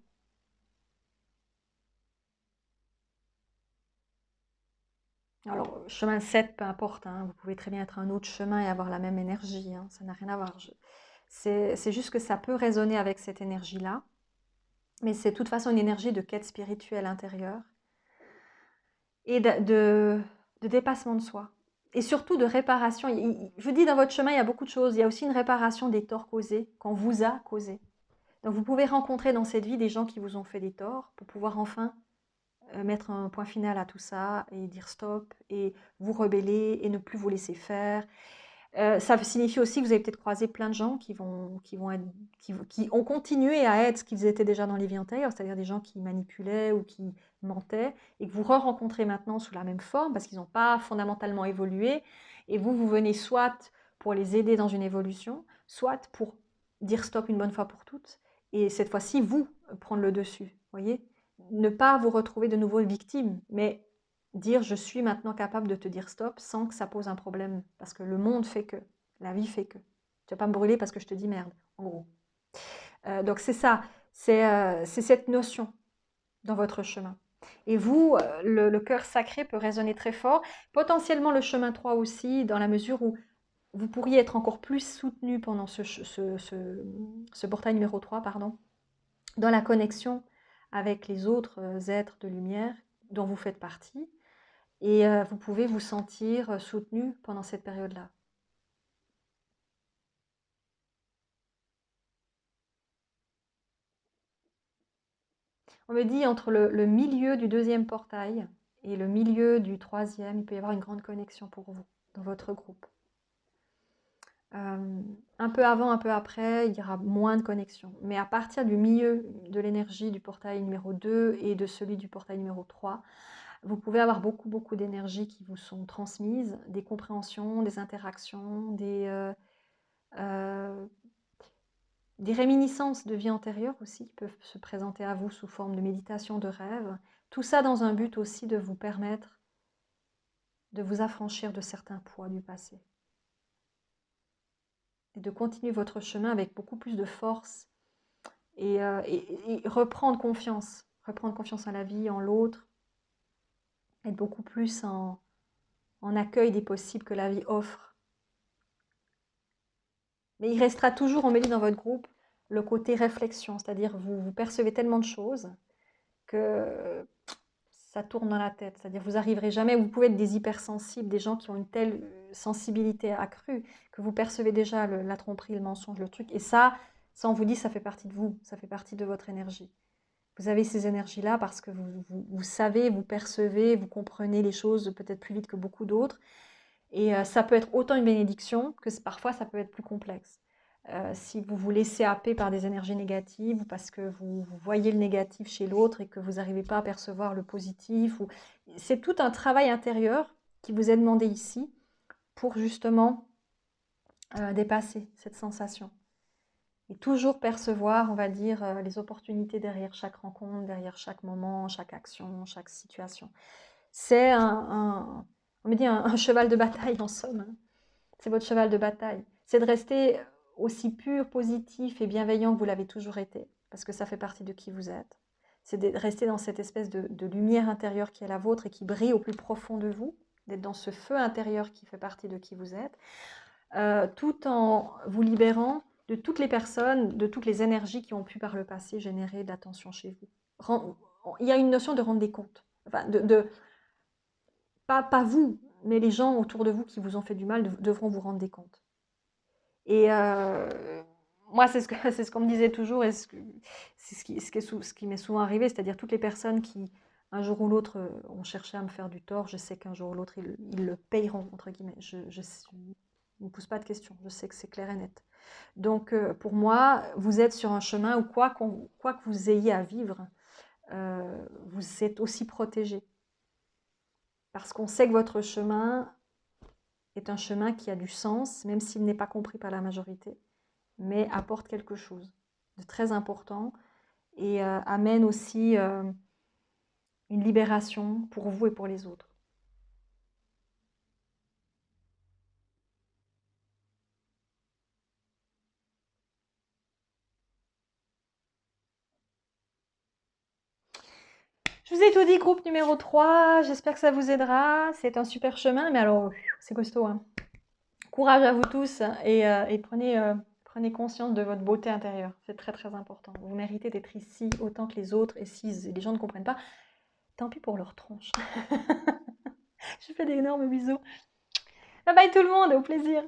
Alors, chemin 7, peu importe, hein, vous pouvez très bien être un autre chemin et avoir la même énergie, hein, ça n'a rien à voir. C'est juste que ça peut résonner avec cette énergie-là, mais c'est de toute façon une énergie de quête spirituelle intérieure et de dépassement de soi. Et surtout de réparation. Je vous dis, dans votre chemin, il y a beaucoup de choses. Il y a aussi une réparation des torts causés, qu'on vous a causés. Donc vous pouvez rencontrer dans cette vie des gens qui vous ont fait des torts pour pouvoir enfin mettre un point final à tout ça et dire stop et vous rebeller et ne plus vous laisser faire. Ça signifie aussi que vous avez peut-être croisé plein de gens qui ont continué à être ce qu'ils étaient déjà dans les vies antérieures, c'est-à-dire des gens qui manipulaient ou qui mentaient, et que vous re-rencontrez maintenant sous la même forme parce qu'ils n'ont pas fondamentalement évolué, et vous venez soit pour les aider dans une évolution, soit pour dire stop une bonne fois pour toutes, et cette fois-ci, vous, prendre le dessus, voyez. Ne pas vous retrouver de nouveau victime, mais dire je suis maintenant capable de te dire stop sans que ça pose un problème. Parce que le monde fait que, la vie fait que. Tu vas pas me brûler parce que je te dis merde, en gros. Donc c'est ça, c'est cette notion dans votre chemin. Et vous, le cœur sacré peut résonner très fort. Potentiellement le chemin 3 aussi, dans la mesure où vous pourriez être encore plus soutenu pendant ce portail numéro 3, pardon, dans la connexion avec les autres êtres de lumière dont vous faites partie. Et vous pouvez vous sentir soutenu pendant cette période-là. On me dit entre le milieu du deuxième portail et le milieu du troisième, il peut y avoir une grande connexion pour vous dans votre groupe. Un peu avant, un peu après, il y aura moins de connexion. Mais à partir du milieu de l'énergie du portail numéro 2 et de celui du portail numéro 3, vous pouvez avoir beaucoup, beaucoup d'énergie qui vous sont transmises, des compréhensions, des interactions, des réminiscences de vie antérieure aussi qui peuvent se présenter à vous sous forme de méditation, de rêve. Tout ça dans un but aussi de vous permettre de vous affranchir de certains poids du passé. Et de continuer votre chemin avec beaucoup plus de force et reprendre confiance. Reprendre confiance en la vie, en l'autre. être beaucoup plus en accueil des possibles que la vie offre. Mais il restera toujours, on me dit dans votre groupe, le côté réflexion, c'est-à-dire vous percevez tellement de choses que ça tourne dans la tête. C'est-à-dire vous arriverez jamais, vous pouvez être des hypersensibles, des gens qui ont une telle sensibilité accrue que vous percevez déjà la tromperie, le mensonge, le truc. Et ça on vous dit, ça fait partie de vous, ça fait partie de votre énergie. Vous avez ces énergies-là parce que vous savez, vous percevez, vous comprenez les choses peut-être plus vite que beaucoup d'autres. Et ça peut être autant une bénédiction que parfois ça peut être plus complexe. Si vous vous laissez happer par des énergies négatives ou parce que vous voyez le négatif chez l'autre et que vous n'arrivez pas à percevoir le positif, c'est tout un travail intérieur qui vous est demandé ici pour justement dépasser cette sensation. Et toujours percevoir, on va dire, les opportunités derrière chaque rencontre, derrière chaque moment, chaque action, chaque situation. C'est on me dit un cheval de bataille en somme. C'est votre cheval de bataille. C'est de rester aussi pur, positif et bienveillant que vous l'avez toujours été, parce que ça fait partie de qui vous êtes. C'est de rester dans cette espèce de lumière intérieure qui est la vôtre et qui brille au plus profond de vous, d'être dans ce feu intérieur qui fait partie de qui vous êtes, tout en vous libérant de toutes les personnes, de toutes les énergies qui ont pu par le passé générer de la tension chez vous. Il y a une notion de rendre des comptes. Enfin, pas vous, mais les gens autour de vous qui vous ont fait du mal devront vous rendre des comptes. Et moi, c'est ce qu'on me disait toujours, et c'est ce qui m'est souvent arrivé, c'est-à-dire toutes les personnes qui, un jour ou l'autre, ont cherché à me faire du tort, je sais qu'un jour ou l'autre, ils le payeront, entre guillemets. Je ne me pose pas de questions, je sais que c'est clair et net. Donc, pour moi, vous êtes sur un chemin où quoi que vous ayez à vivre, vous êtes aussi protégé. Parce qu'on sait que votre chemin est un chemin qui a du sens, même s'il n'est pas compris par la majorité, mais apporte quelque chose de très important et amène aussi une libération pour vous et pour les autres. Je vous ai tout dit, groupe numéro 3, j'espère que ça vous aidera, c'est un super chemin, mais alors c'est costaud, hein. Courage à vous tous et prenez conscience de votre beauté intérieure, c'est très très important. Vous méritez d'être ici autant que les autres, et si les gens ne comprennent pas, tant pis pour leur tronche. Je vous fais d'énormes bisous. Bye bye tout le monde, au plaisir.